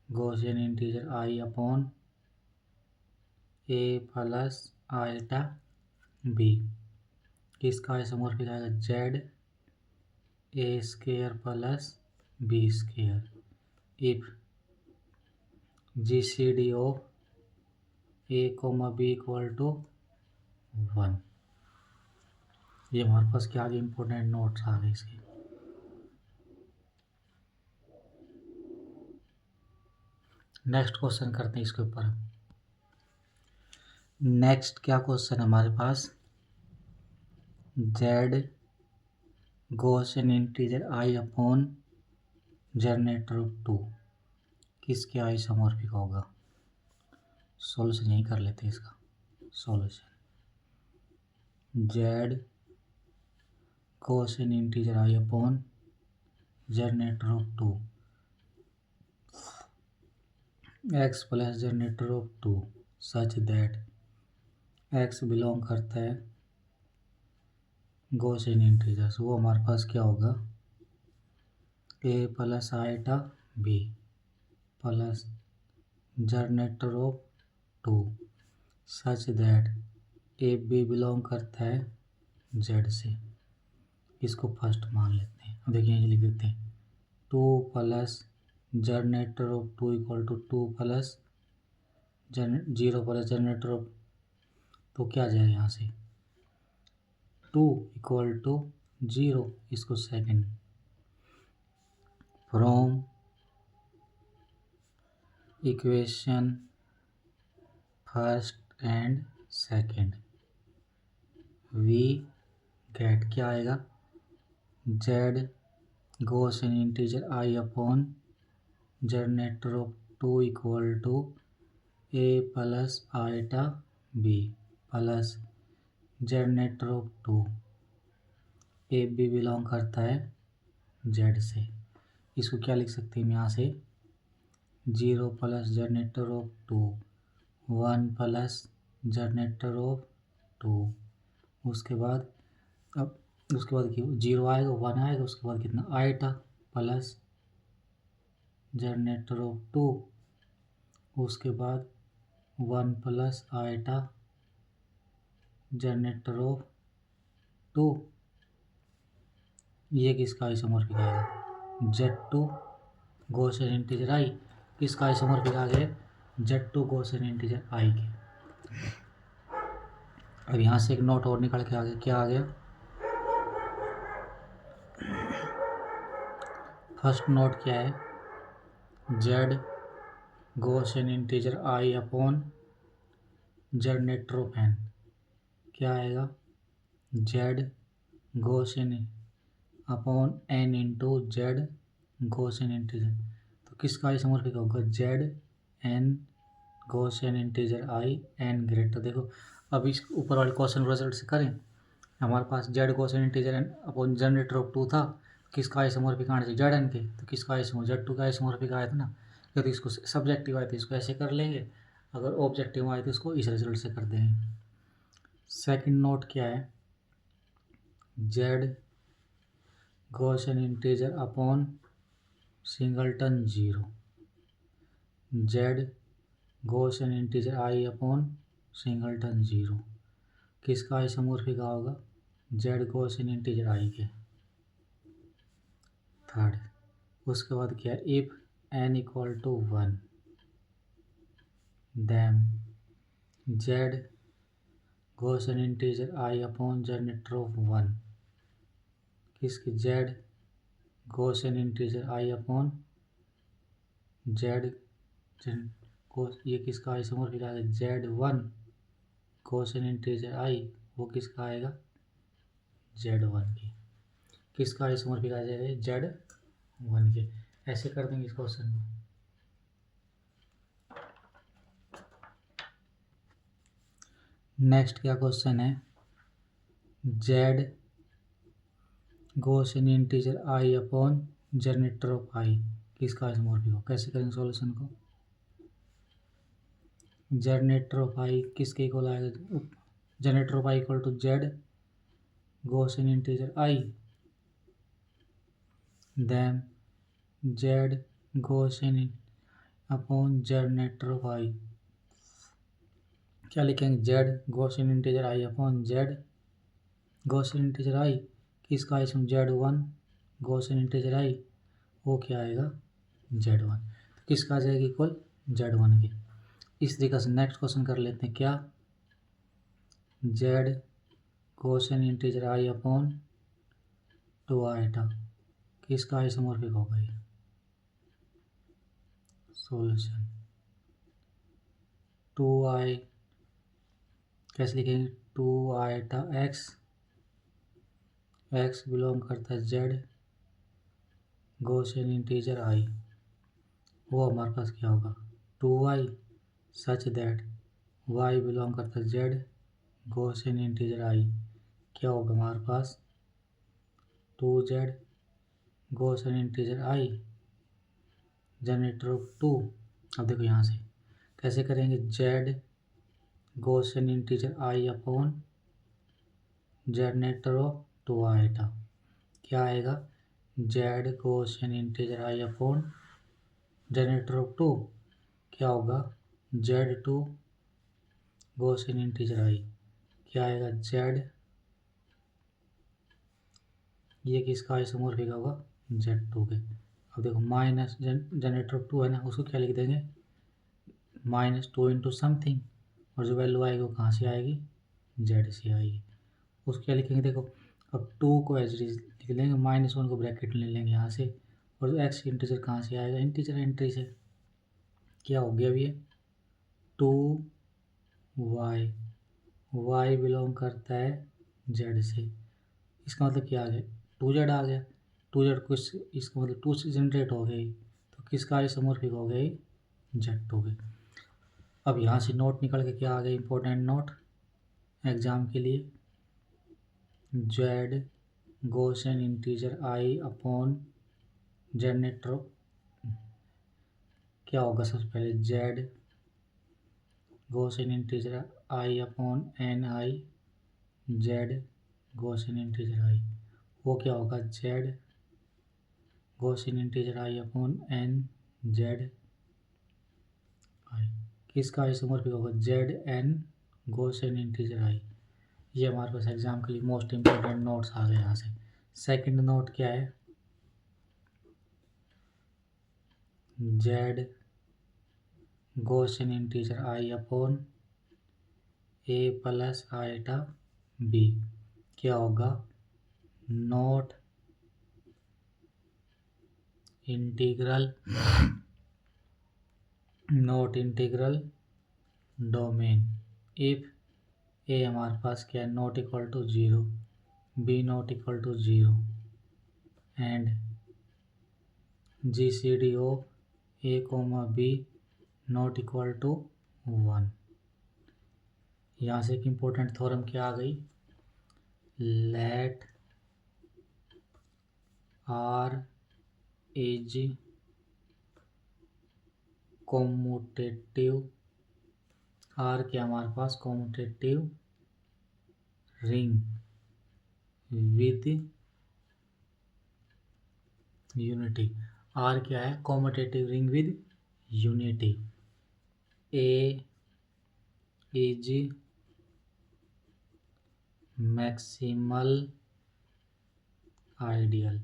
Gaussian integer I upon A plus iota B. किसका आइसोमॉर्फिक आएगा? Z a square plus b square if GCD of A comma b equal to 1। ये हमारे पास क्या आगे इंपॉर्टेंट नोट्स आ गए इसके। नेक्स्ट क्वेश्चन करते हैं इसके ऊपर। नेक्स्ट क्या क्वेश्चन है हमारे पास? Z Gaussian integer I upon generator of 2 किसके आइसोमॉर्फिक होगा? सॉल्यूशन यही कर लेते हैं इसका। Solution Z Gaussian integer I upon generator of 2 X plus generator of 2 such that X belong करता है गॉसियन इंटीजर्स। वो हमारे पास क्या होगा? A plus iota B plus generator of 2 such that A B belong करता है Z से। इसको फर्स्ट मान लेते हैं। अब देखिए लिख देते हैं 2 plus generator of 2 equal to 2 plus 0 plus generator of, तो क्या आ जाएगा यहाँ से 2 इक्वल टू 0। इसको second from equation first and second we get क्या आएगा? Z Gaussian integer I upon generator of 2 equal to A plus iota B plus generator of 2 a B belong करता है जेड से। इसको क्या लिख सकते हैं यहाँ से? 0 plus generator of 2 1 plus generator of 2 उसके बाद अब उसके बाद 0 आएगा 1 आएगा उसके बाद कितना आइटा प्लस जनरेटर ऑफ 2 उसके बाद 1 प्लस आइटा जनरेटर ऑफ 2। ये किसका आइसोमॉर्फिक आएगा? Z2 गॉसियन इंटीजर आई। किसका आइसोमॉर्फिक आ गया? Z2 गॉसियन इंटीजर आई के। अब यहाँ से एक नोट और निकल के आ गया। क्या आ गया? फर्स्ट नोट क्या है? Z Gaussian integer I upon generator of n क्या आएगा? Z Gaussian upon n into Z Gaussian integer. तो किसका आइसोमॉर्फिक होगा? Z N Gaussian integer i n greater. देखो अब इस ऊपर वाले क्वेश्चन रिजल्ट से करें। हमारे पास Z Gaussian integer N upon generator of 2 था। किसका आइसोमॉर्फिक आना चाहिए? जेड एन के। तो किसका आइसोमॉर्फिक? Z2 का आइसोमॉर्फिक आया था ना। यदि इसको सब्जेक्टिव आए तो इसको ऐसे कर लेंगे, अगर ऑब्जेक्टिव आए तो इसको इस रिजल्ट से कर देंगे। सेकंड नोट क्या है? Z Gaussian integer upon singleton 0 Z Gaussian integer आई अपॉन सिंगलटन 0 किसका आइसोमॉर्फिक होगा? जेड गॉसियन इंटीजर आई के। थर्ड उसके बाद क्या? If n equal to 1 then Z Gaussian integer I upon generator of 1 किसकी? जेड गॉसियन इंटीजर आई upon Z ये किसका isomorphic आएगा? Z1 गॉसियन इंटीजर आई वो किसका आएगा? Z1 की। किसका आइसोमॉर्फिक आ जाएगा? Z1 के। ऐसे कर देंगे इस क्वेश्चन को। नेक्स्ट क्या क्वेश्चन है? Z Gaussian integer I upon generator of I किसका आइसोमॉर्फिक हो? कैसे करेंगे सॉल्यूशन को? जनरेटर ऑफ आई किसके इक्वल आएगा? Generator of I equal to Z Gaussian integer I then Z Gaussian upon generator of I, क्या लिखेंगे, जेड गॉसियन इंटीजर आई upon Z Gaussian integer आई, किसका इसमें Z1 गॉसियन इंटीजर आई, वो क्या आएगा Z1, तो किसका आ जाएगा इक्वल Z1 के। इस तरीके से नेक्स्ट क्वेश्चन कर लेते हैं, क्या जेड गॉसियन इंटीजर आई अपॉन 2 आइटा, किसका आइसोमॉर्फिक होगा ये, सॉल्यूशन 2i कैसे लिखेंगे, 2 आइटा एक्स, एक्स बिलोंग करता है जेड गॉसियन इंटीजर आई, वो हमारे पास क्या होगा 2y such that y belong करता है जेड गॉसियन इंटीजर आई, क्या होगा हमारे पास 2z Gaussian integer i generator of 2। अब देखो यहाँ से कैसे करेंगे, z Gaussian integer I upon generator of 2 iota, क्या आएगा z Gaussian integer I upon generator of 2, क्या होगा Z2 गॉसियन इंटीजर आई, क्या आएगा Z, ये किसका आइसोमॉर्फिक होगा Z2 के। अब देखो माइनस जनरेटर ऑफ 2 है ना, उसको क्या लिख देंगे -2 इंटू समथिंग, और जो वैल्यू आएगी वो कहाँ से आएगी Z से आएगी, उसको क्या लिखेंगे, देखो अब 2 को एज लिख लेंगे, -1 को ब्रैकेट ले लेंगे यहाँ से, और जो एक्स इंटीजर कहाँ से आएगा इंटीजर एंट्री से, क्या हो गया अभी 2y, y बिलोंग करता है z से, इसका मतलब क्या आ गया 2z आ गया, 2z को इसका मतलब 2 से जनरेट हो गई, तो किसका आइसोमॉर्फिक हो गई Z2 के। अब यहाँ से नोट निकल के क्या आ गया, इंपॉर्टेंट नोट एग्जाम के लिए, z गॉसियन इंटीजर आई अपॉन जनरेटर, क्या होगा सबसे पहले z Gaussian integer I upon N I Z Gaussian integer I, वो क्या होगा z Gaussian integer I upon N Z I, किसका आइसोमॉर्फिक होगा Z N Gaussian integer I. ये हमारे पास एग्जाम के लिए मोस्ट इंपॉर्टेंट नोट्स आ गए यहाँ से। सेकंड नोट क्या है, Z Gaussian integer I upon A plus iota B, क्या होगा note integral domain if A हमारे पास क्या है not equal to 0, B not equal to 0 and GCD of A comma B not equal to 1। यहाँ से एक इम्पोर्टेंट थ्योरम क्या आ गई, let R is commutative, R क्या हमारे पास commutative ring with unity, R क्या है commutative ring with unity, A is maximal ideal,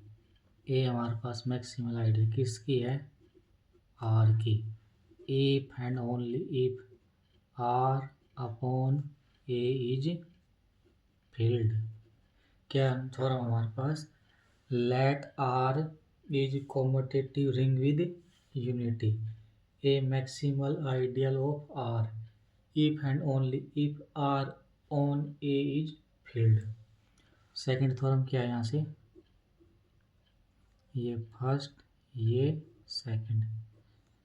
A हमारे पास मैक्सिमल आइडियल किसकी है आर की, if and only if R upon A is field, क्या थोड़ा हमारे पास let R is commutative ring with unity, A maximal ideal of R if and only if R on A is field. Second theorem क्या है यहाँ से, ये first ये सेकंड,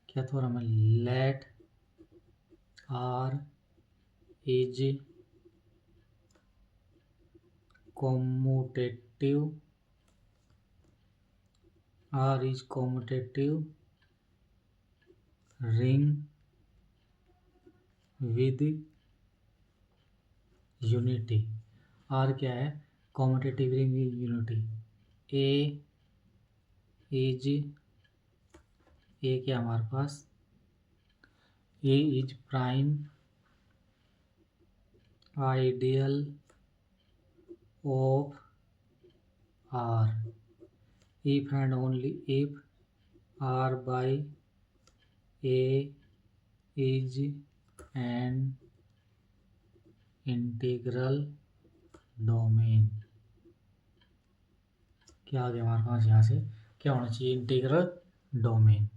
क्या थ्योरम है let R is commutative, R is commutative ring with unity, R क्या है commutative ring with unity, A is A क्या हमारे पास A is prime ideal of R if and only if R by A is an integral domain। क्या आ गया हमारे पास यहाँ से, क्या होना चाहिए, इंटीग्रल डोमेन।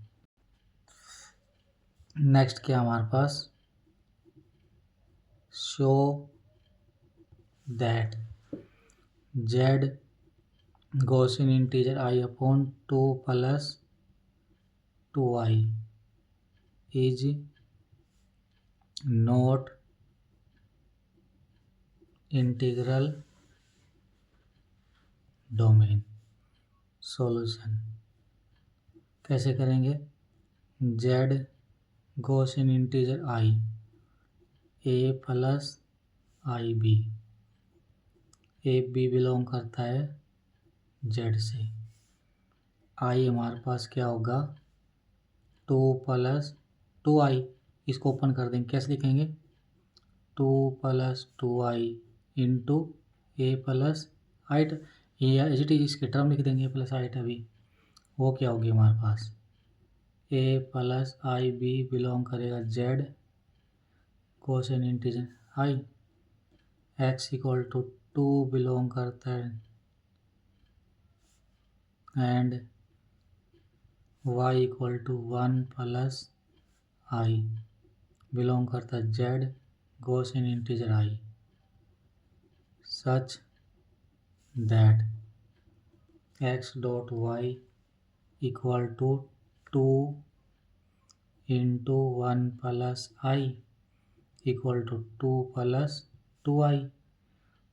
नेक्स्ट क्या हमारे पास, show that Z Gaussian integer I upon 2 plus 2i is not integral domain। Solution कैसे करेंगे, Z Gaussian integer I a plus I B, a B belong करता है Z से, I हमारे पास क्या होगा 2 प्लस 2i, इसको ओपन कर देंगे, कैसे लिखेंगे 2 प्लस 2i इंटू ए प्लस आई, ये एच टी इसके टर्म लिख देंगे प्लस आई अभी, वो क्या होगी हमारे पास ए प्लस आई बी बिलोंग करेगा Z Gaussian integer i, x equal to 2 belong करता है and y equal to 1 plus I belong करता है Z Gaussian integer i, such that x dot y equal to 2 into 1 plus I equal to 2 plus 2i,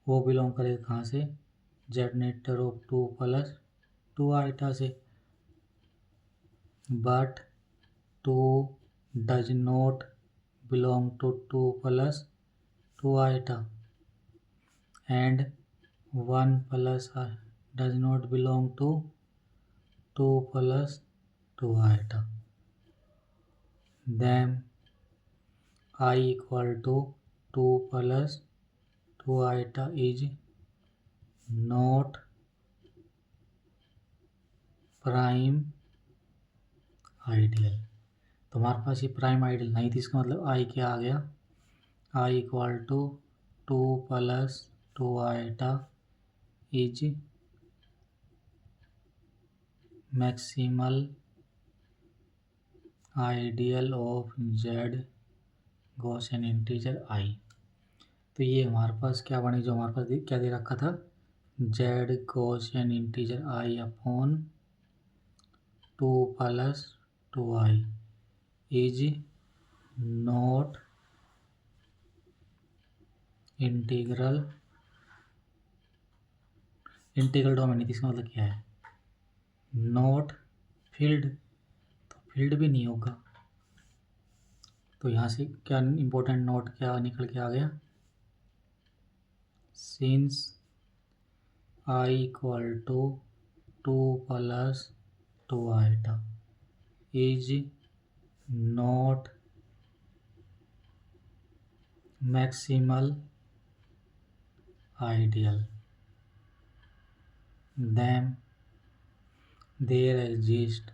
वो belong करेगा कहाँ से, generator of 2 plus 2 iota से, but 2 does not belong to 2 plus 2 iota and 1 plus does not belong to 2 plus 2 iota, then I equal to 2 plus 2 iota is not prime ideal। तो हमारे पास ये prime ideal नहीं थी, इसका मतलब I क्या आ गया, I equal to 2 plus 2 iota is maximal ideal of Z Gaussian integer I। तो ये हमारे पास क्या बने, जो हमारे पास क्या दे रखा था, Z Gaussian integer I upon 2 plus 2i is not integral domain, इसका मतलब क्या है, नॉट फील्ड, तो फील्ड भी नहीं होगा, तो यहाँ से क्या इम्पोर्टेंट नोट क्या निकल के आ गया, since I equal to 2 plus 2 iota is not maximal ideal, then there exist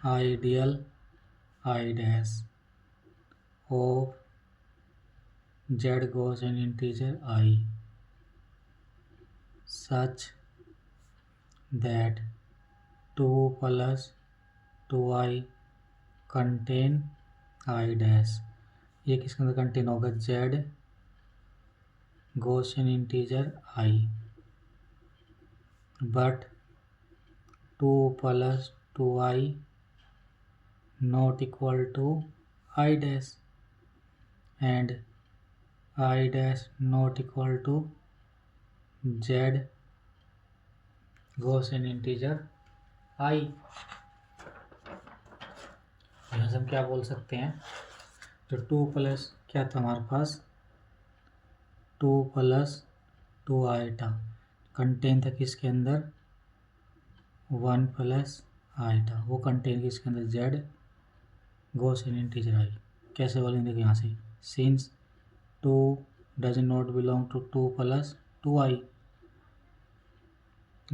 ideal I dash of Z Gaussian integer I such that 2 plus 2i contain I dash, ये किसके अंदर कंटेन होगा, Z Gaussian integer I, but 2 plus 2i not equal to I dash and I dash not equal to Z Gaussian integer I। यहाँ से हम क्या बोल सकते हैं, तो 2 प्लस क्या था हमारे पास 2 प्लस 2 आइटा कंटेन था किसके अंदर 1 प्लस आइटा, वो कंटेन किसके अंदर Z Gaussian integer I. कैसे बोलेंगे देखो यहाँ से, since 2 does not belong to 2 plus 2i,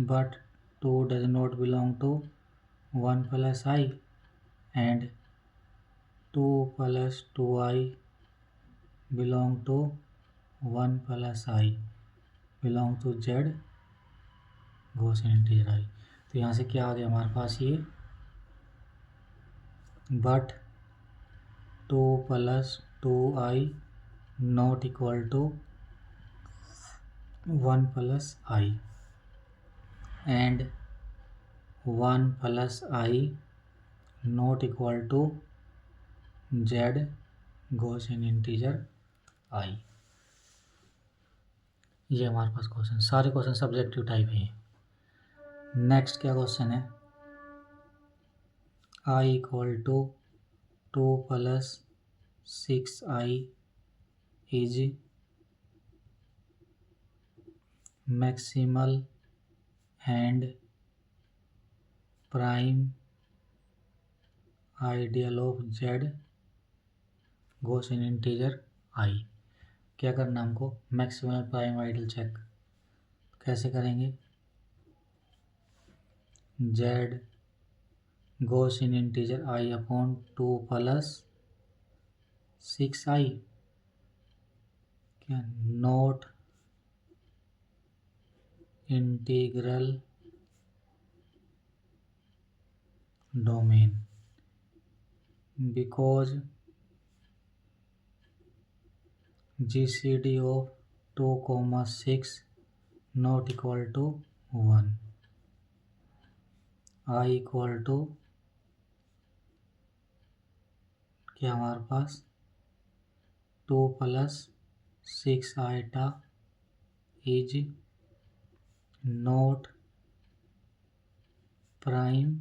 but 2 does not belong to 1 plus I, and 2 plus 2i belong to 1 plus I belong to Z Gaussian integer आई। तो यहाँ से क्या आ गया हमारे पास ये, but 2 plus 2i not equal to 1 plus i, and 1 plus i not equal to Z Gaussian integer I. ये हमारे पास क्वेश्चन, सारे क्वेश्चन सब्जेक्टिव टाइप है। नेक्स्ट क्या क्वेश्चन है, i equal to 2 plus 6i is maximal and prime ideal of Z Gaussian integer I. क्या करना हमको, मैक्सिमल प्राइम आइडियल चेक कैसे करेंगे, Z गोस इन इंटीजर आई अपॉन 2 प्लस 6i, क्या not integral domain, because GCD of 2, 6 not equal to 1, I equal to क्या हमारे पास 2 plus 6 iota is not prime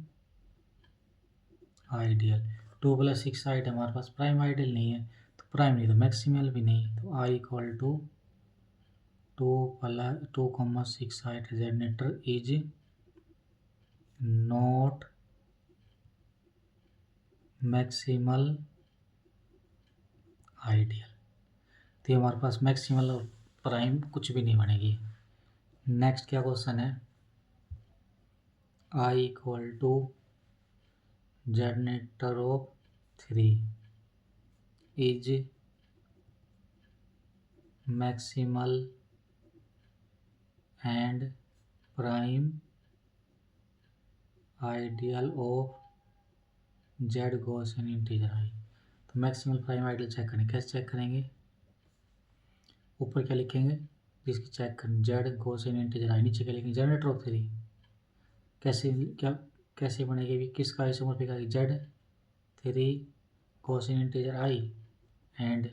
ideal. 2 plus 6 iota हमारे पास prime ideal नहीं है, तो प्राइम नहीं तो मैक्सिमल भी नहीं, तो I equal to 2, 6 iota generator is not maximal ideal. तो ये हमारे पास मैक्सिमल और प्राइम कुछ भी नहीं बनेगी। नेक्स्ट क्या क्वेश्चन है, I equal to generator of 3 is maximal and prime ideal of Z Gaussian integer आई। तो मैक्सिमल प्राइम आइडियल चेक करेंगे, कैसे चेक करेंगे, ऊपर क्या लिखेंगे जिसकी चेक करें, Z गोस इन इंटीजर आई, नीचे क्या लिखेंगे जनरेटर ऑफ 3, कैसे बनेगी भी, किसका आइसोमॉर्फिक आएगी, Z3 goes in integer I and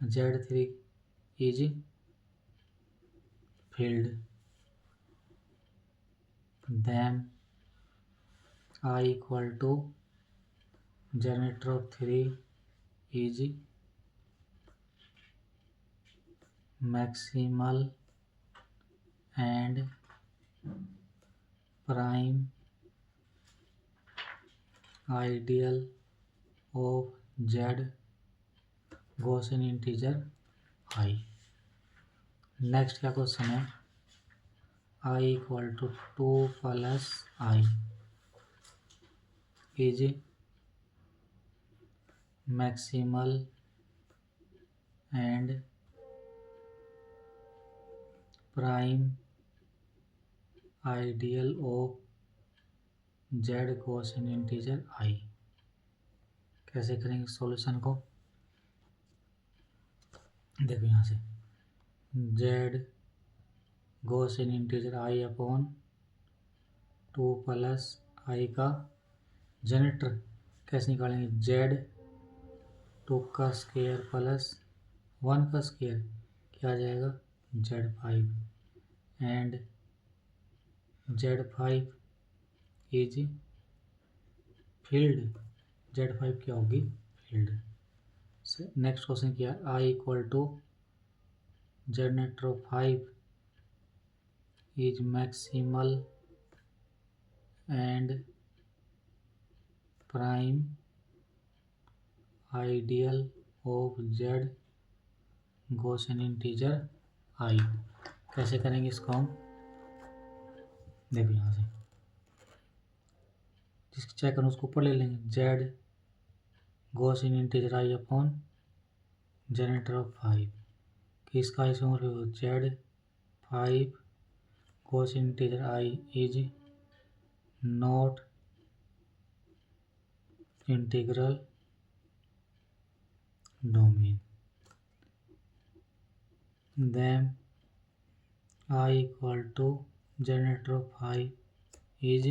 Z3 is filled, then I equal to generator of 3 is maximal and prime ideal of Z goes in integer I। Next क्या question है, I equal to 2 plus I is maximal and prime ideal of Z Gaussian integer I। कैसे करेंगे solution को, देखो यहाँ से Z Gaussian integer I upon 2 plus I का generator कैसे निकालेंगे, Z2 का स्क्वायर प्लस 1 का स्क्वायर क्या आ जाएगा Z5 and Z5 is field, Z5 क्या होगी फील्ड। नेक्स्ट क्वेश्चन क्या है, I equal to generator of 5 is maximal and prime ideal of Z Gaussian integer I. कैसे करेंगे इसको हम, देखो यहाँ से जिसकी चेक करूँ उसको ऊपर ले लेंगे, Z Gaussian integer I upon generator of 5, किसका isomorphic Z 5 Gaussian integer I is not integral domain, then I equal to generator of 5 is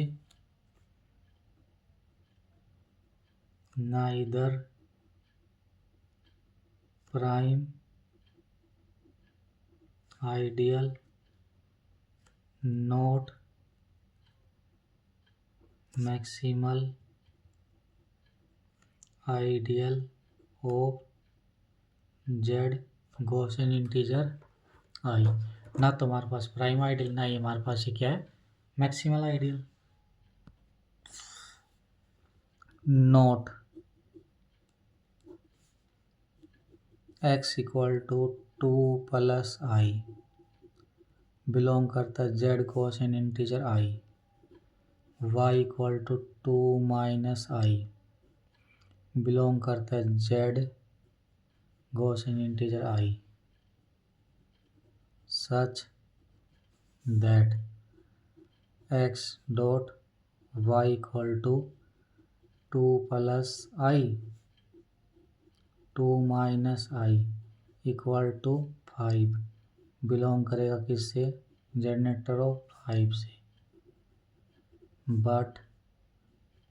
neither prime ideal not maximal ideal of z Gaussian integer I. ना तो हमारे पास prime ideal, ना ही हमारे पास ये क्या है maximal ideal. Not x equal to 2 plus I belong करता है Z Gaussian integer i, y equal to 2 minus i belong करता है Z Gaussian integer i, such that x dot y equal to 2 plus i 2 minus I equal to 5 belong करेगा किससे, generator of 5 से, but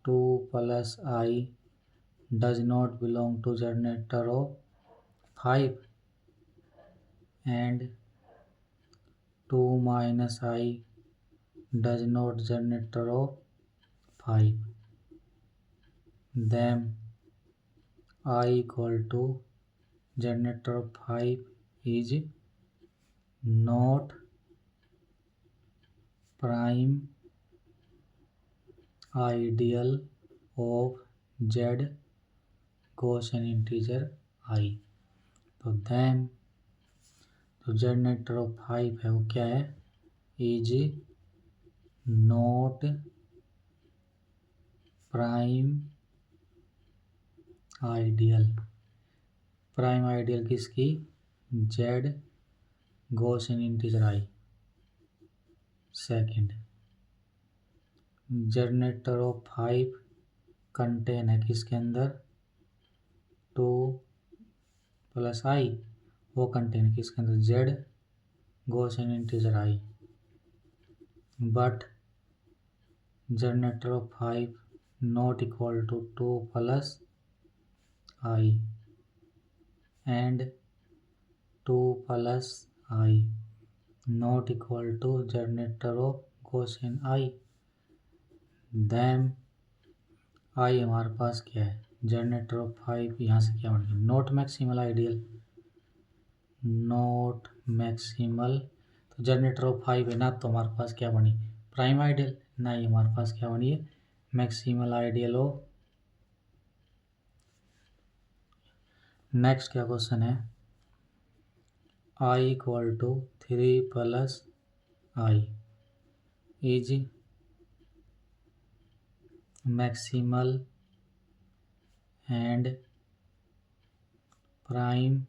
2 plus i does not belong to generator of 5 and 2 minus I does not generator of 5, then I equal to generator of 5 is not prime ideal of Z Gaussian integer I। तो then तो generator of 5 है वो क्या है, is not prime ideal. Prime ideal किसकी, Z Gaussian integer I. Second, generator of 5 contain है किसके अंदर, 2 प्लस आई, वो कंटेन किसके अंदर, Z Gaussian integer i, but generator of 5 not equal to 2 plus i and 2 plus i not equal to generator of Gaussian i. Then I हमारे पास क्या है, जनरेटर ऑफ 5, यहाँ से क्या बन गया, not maximal ideal, not maximal. तो जनरेटर ऑफ 5 है ना, तो हमारे पास क्या बनी, प्राइम आइडियल, ना ही हमारे पास क्या बनी है मैक्सिमल आइडियल ऑफ। नेक्स्ट क्या क्वेश्चन है, I equal to 3 plus I is maximal and prime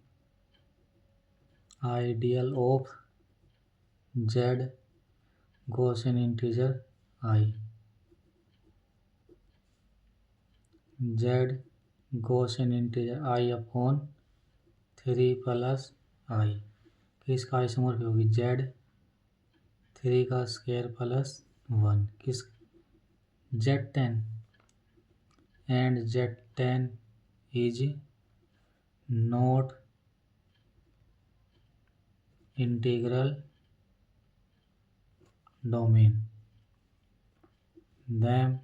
ideal of Z Gaussian integer I. Z Gaussian integer I upon 3 plus I, किसका आइसोमॉर्फिक होगी, जेड 3 का स्क्वायर प्लस 1, किस Z10 and Z10 is not integral domain, then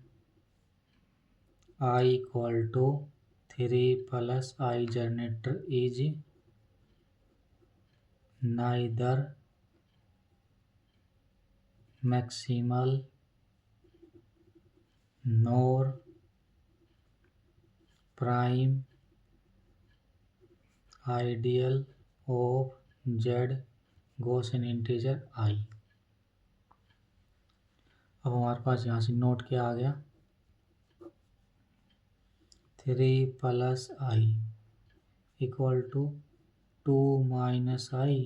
I equal to 3 plus I generator is neither maximal nor prime ideal of Z Gaussian integer I. अब हमारे पास यहाँ से note क्या आ गया, 3 plus I equal to 2 minus i,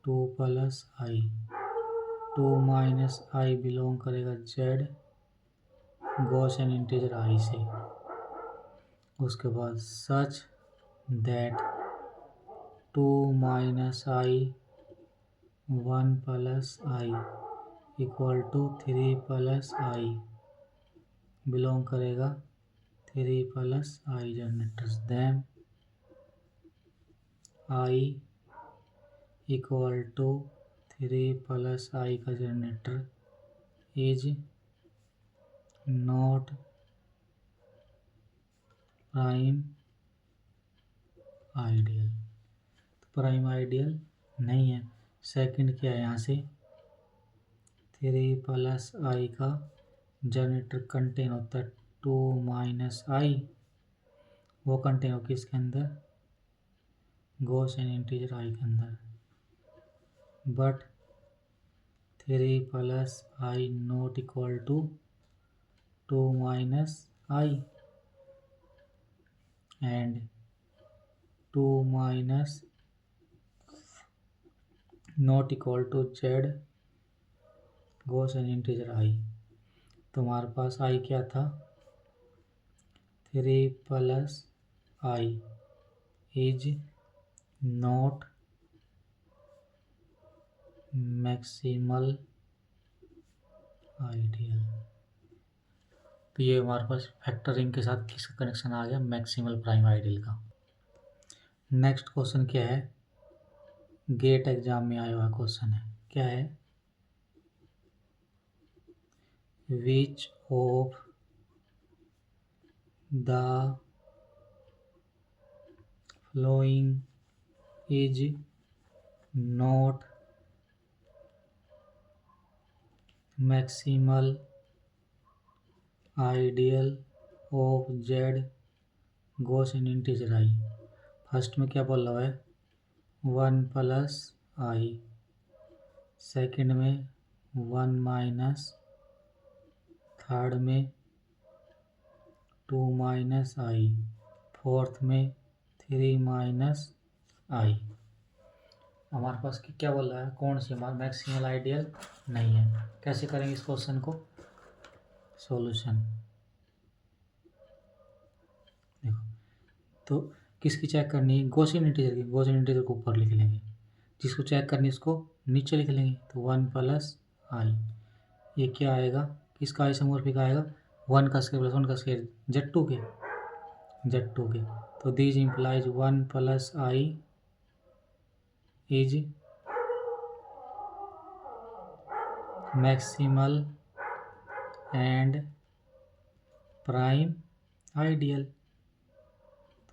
2 plus i, 2 minus i belong करेगा Z Gaussian integer आई से। उसके बाद such that 2 minus i 1 plus I equal to 3 plus I belong करेगा 3 plus i generators. Then I equal to 3 plus i का generator is not prime ideal. तो prime ideal नहीं है। Second क्या है, यहाँ से 3 प्लस आई का जनरेटर कंटेन होता है 2 माइनस आई, वो कंटेन हो किसके अंदर, गॉसियन इंटीजर आई के अंदर। But 3 plus i not equal to 2 minus i and 2 minus not equal to Z Gaussian integer आई। तो हमारे पास आई क्या था, 3 plus I is not maximal ideal. तो ये हमारे पास फैक्टरिंग के साथ किसका कनेक्शन आ गया, मैक्सिमल प्राइम आइडियल का। नेक्स्ट क्वेश्चन क्या है, गेट एग्जाम में आया हुआ क्वेश्चन है, क्या है, which of the following is not maximal ideal of Z Gaussian integer I. First में क्या बोल रहा है, 1 प्लस आई, सेकेंड में 1 माइनस, थर्ड में 2 माइनस आई, फोर्थ में 3 माइनस आई। हमारे पास क्या बोल रहा है, कौन सी हमारा मैक्सिमल आइडियल नहीं है। कैसे करेंगे इस क्वेश्चन को सॉल्यूशन, देखो तो किसकी चेक करनी है, गॉसियन इंटीजर की। गॉसियन इंटीजर को ऊपर लिख लेंगे, जिसको चेक करनी है उसको नीचे लिख लेंगे। तो 1 प्लस आई, ये क्या आएगा, किसका आइसोमॉर्फिक आएगा, 1 का स्क्वायर प्लस 1 का स्क्वायर Z2 के। तो this implies 1 plus I is maximal and prime ideal.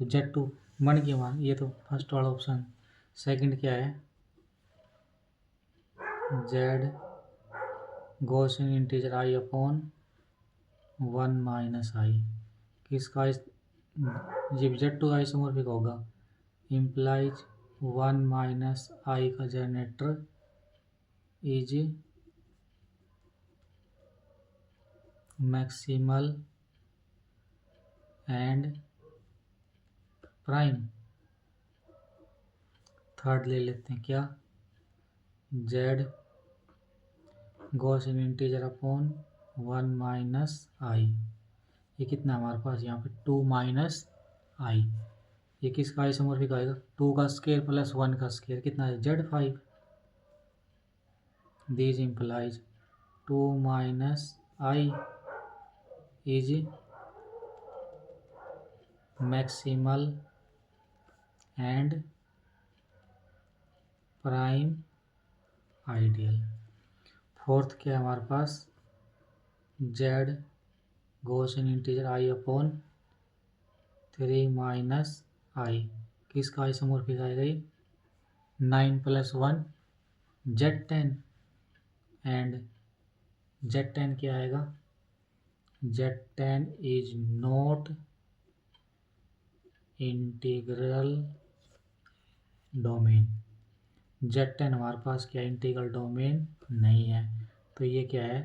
तो Z2 बन गया हमारा, ये तो फर्स्ट वाला ऑप्शन। सेकंड क्या है, Z Gaussian integer I upon 1 minus I, किसका जब Z2 आइसोमॉर्फिक होगा, इम्प्लाइज 1 माइनस आई का generator is maximal and prime. Third ले लेते हैं, क्या, Z Gaussian integer upon 1 minus i, ये कितना हमारे पास यहाँ पे 2 माइनस आई, ये किसका आइसोमॉर्फिक आएगा, 2 का स्क्वायर प्लस 1 का स्क्वायर कितना है, Z5। This implies 2 minus I is maximal and prime ideal. Fourth क्या है हमारे पास, Z Gaussian integer I upon 3 minus I, किसका आइसोमॉर्फिक आएगा, ये 9 प्लस 1 Z10 एंड Z10 क्या आएगा, Z10 is not integral domain. Z10 हमारे पास क्या इंटीग्रल डोमेन नहीं है, तो ये क्या है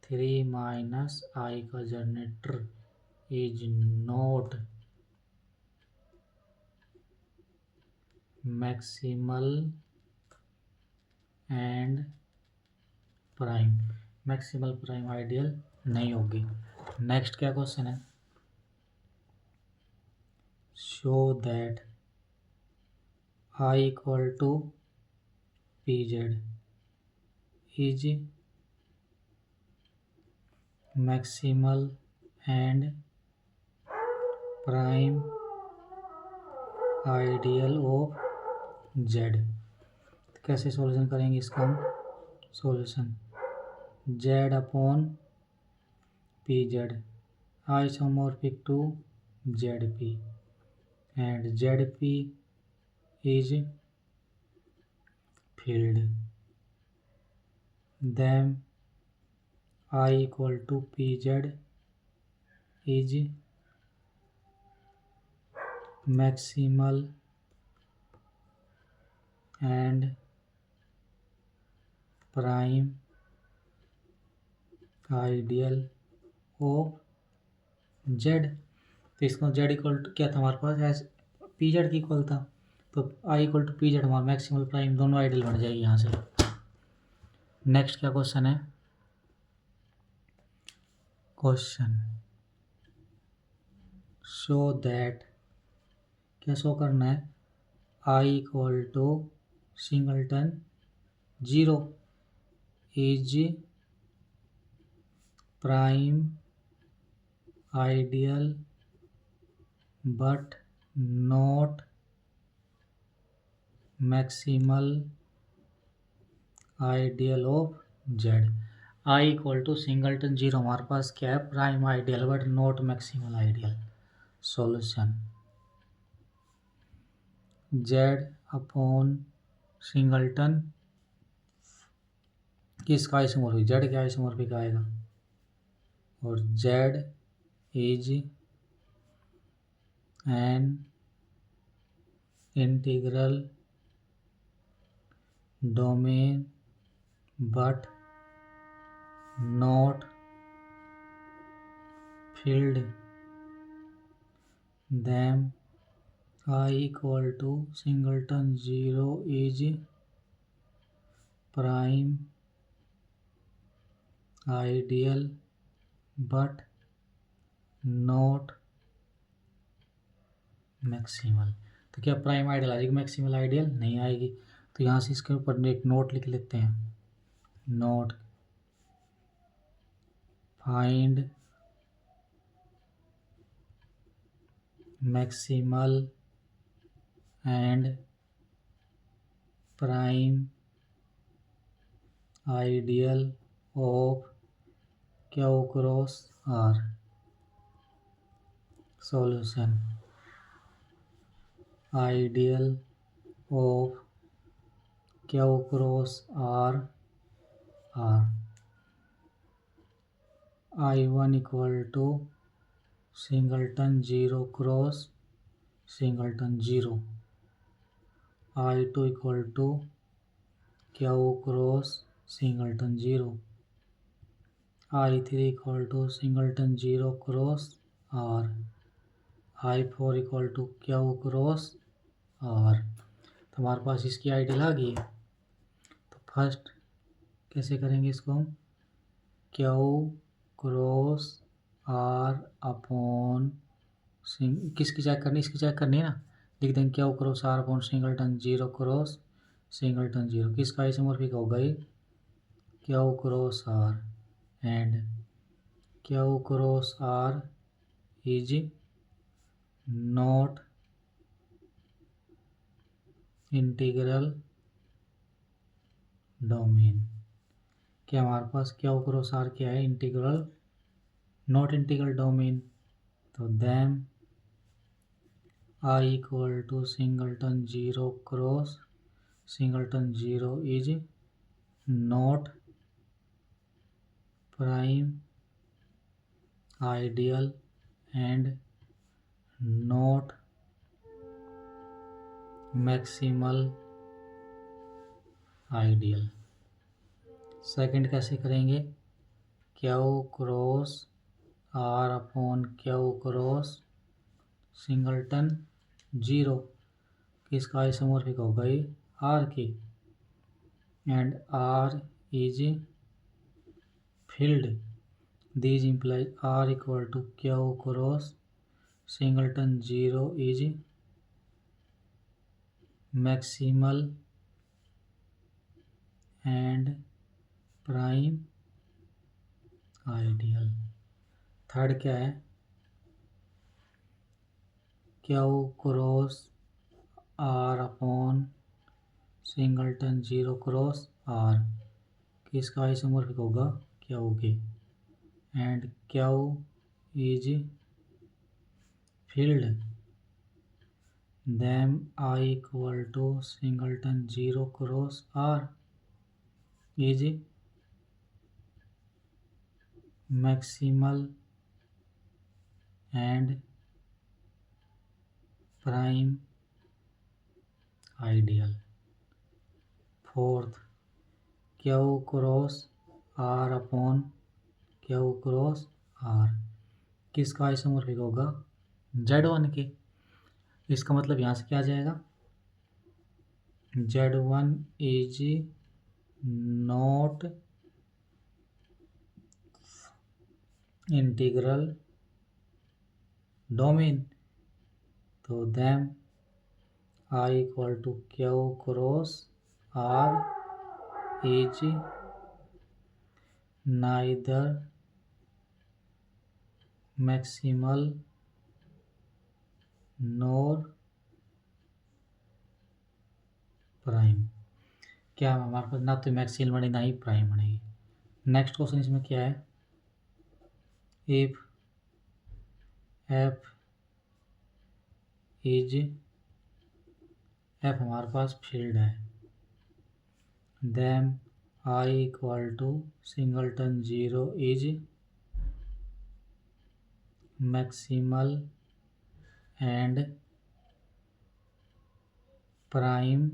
3 माइनस आई का generator is not maximal and prime. Maximal prime ideal नहीं होगी। नेक्स्ट क्या क्वेश्चन है, show that I equal to P Z is maximal and prime ideal of Z. कैसे सॉल्यूशन करेंगे इसका हम, solution Z upon p Z isomorphic to Z p and Z p is field, then I equal to P Z is maximal and prime ideal of Z. तो इसको Z equal to क्या था हमारे पास, S P Z की equal था, तो I equal to P Z हमारा मैक्सिमल प्राइम दोनों आइडियल बन जाएगी यहाँ से। नेक्स्ट क्या क्वेश्चन है, क्वेश्चन शो दैट, क्या शो करना है, I equal to singleton zero is prime ideal but not maximal ideal of Z. I equal to singleton zero हमारे पास क्या है, prime ideal but not maximal ideal. Solution Z upon singleton किसका isomorphic, Z के isomorphic आएगा, और Z is an integral domain but not filled, then I equal to singleton zero is prime ideal but not maximal. तो क्या prime ideal आ जाएगी, maximal ideal नहीं आएगी। तो यहाँ से इसके ऊपर एक नोट लिख लेते हैं, note find maximal and prime ideal of Q cross R. Solution ideal of Q cross R R I1 equal to singleton zero cross singleton zero, I2 equal to Q cross singleton zero, I3 equal to singleton zero cross R, I4 equal to Q cross R. तो हमारे पास इसकी ideal आ गई है। तो first कैसे करेंगे इसको हम, क्यू क्रॉस आर अपॉन किसकी चेक करनी, इसकी चेक करनी है ना, लिख देंगे Q cross R upon singleton zero cross singleton zero, किसका आइसोमॉर्फिक हो गई, Q cross R and Q cross R is not integral domain. क्या हमारे पास क्यू क्रॉस आर क्या है, इंटीग्रल नॉट इंटीग्रल डोमेन। तो then I equal to singleton zero cross singleton zero is not prime ideal and not maximal ideal. Second कैसे करेंगे, Q cross R upon Q cross singleton zero, किसका isomorphic होगा ये, R की, and R is filled. These implies R equal to Q cross singleton 0 is maximal and prime ideal. Third क्या है, Q cross R upon singleton 0 cross R, किसका isomorphic होगा, Q के, and Q is filled then I equal to singleton 0 cross R is maximal and prime ideal. Fourth, Q cross R upon Q cross R, किसका isomorphic होगा, Z1 के। इसका मतलब यहाँ से क्या आ जाएगा, Z1 is not integral domain, तो them I equal to Q cross R is neither maximal nor prime. क्या हमारे पास ना तो मैक्सिमल बनेगी ना ही प्राइम बनेगी। नेक्स्ट क्वेश्चन इसमें क्या है, इफ एफ इज, एफ हमारे पास फील्ड है, then I equal to singleton 0 is maximal and prime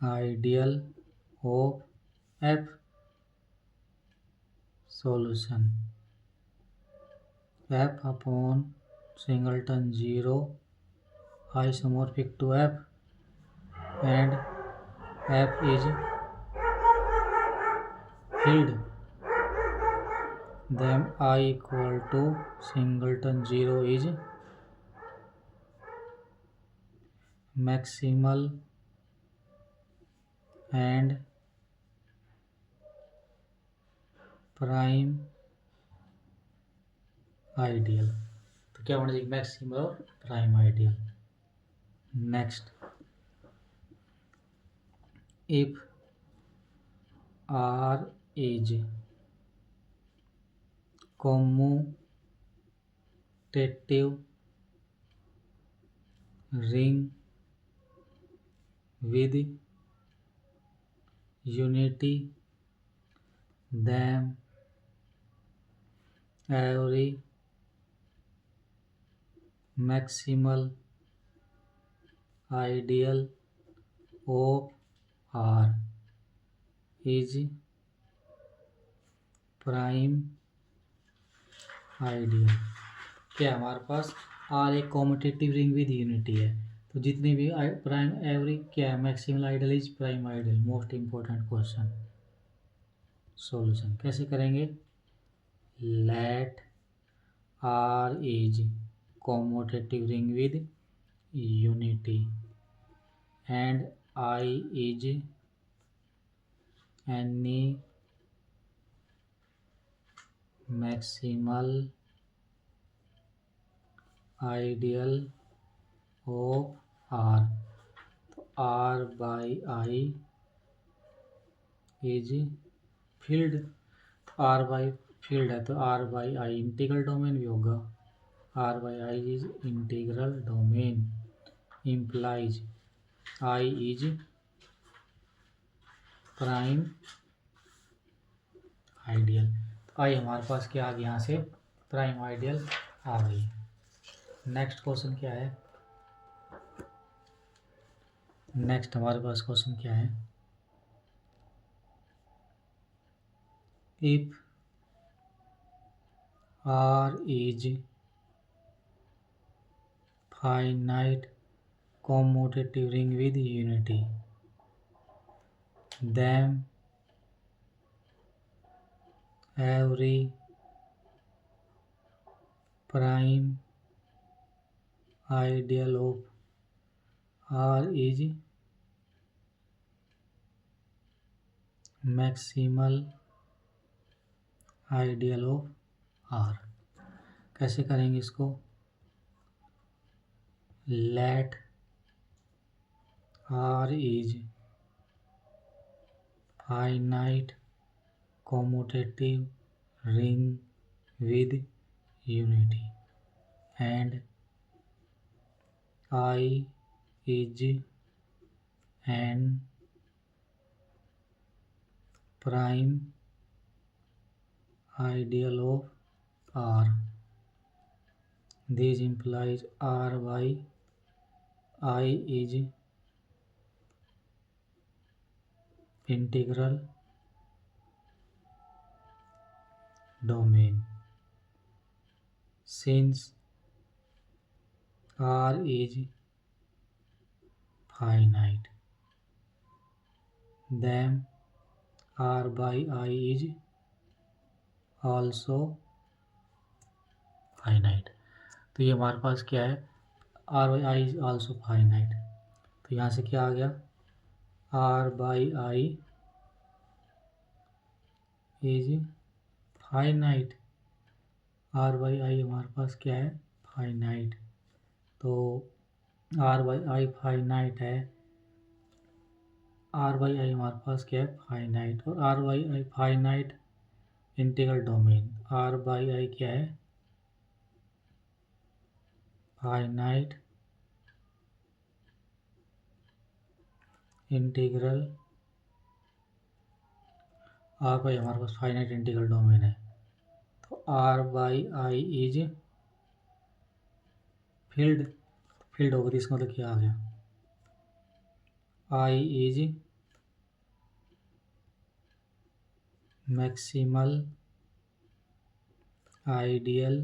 ideal of F. Solution, F upon singleton 0 isomorphic to F and F is filled, then I equal to singleton 0 is maximal and prime ideal। तो क्या होना चाहिए, maximal और prime ideal. Next, if R is commutative ring with unity, then every maximal ideal of R is prime ideal. क्या हमारे पास R एक commutative ring with unity है, तो जितनी भी प्राइम एवरी क्या है, maximal ideal is prime ideal. Most important question. Solution कैसे करेंगे, let R is commutative ring with unity and I is any maximal ideal of R, तो R by I is field, R by field है तो R by I integral domain भी होगा, R by I is integral domain implies I is prime ideal. I हमारे पास क्या आ गया, यहाँ से प्राइम आइडियल आ गई। नेक्स्ट क्वेश्चन क्या है, नेक्स्ट हमारे पास क्वेश्चन क्या है, if R is finite commutative ring with unity, then every prime ideal of R is maximal ideal of R। कैसे करेंगे इसको, let R is finite commutative ring with unity and I is an prime ideal of R. This implies R by I is integral domain. Since R is finite, then R by I is also finite। तो ये हमारे पास क्या है, R by I is also finite। तो यहाँ से क्या आ गया, R by I is finite। R by I हमारे पास क्या है, फाइनाइट। तो R by I फाइनाइट है, R by I हमारे पास क्या है, फाइनाइट। और R by I finite integral domain, R by I क्या है, फाइनाइट इंटीग्रल, R by हमारे पास फाइनाइट इंटीग्रल डोमेन है। तो R by I is field होगी, इसका मतलब क्या आ गया, I is maximal ideal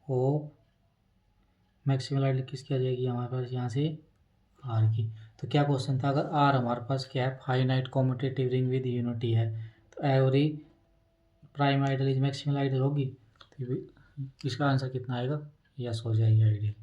of, maximal ideal किसकी आ जाएगी हमारे पास यहाँ से, आर की। तो क्या क्वेश्चन था, अगर आर हमारे पास क्या है, finite commutative ring with unity है, तो every prime ideal is maximal ideal होगी। तो इसका आंसर कितना आएगा, यस हो जाएगी आइडियल।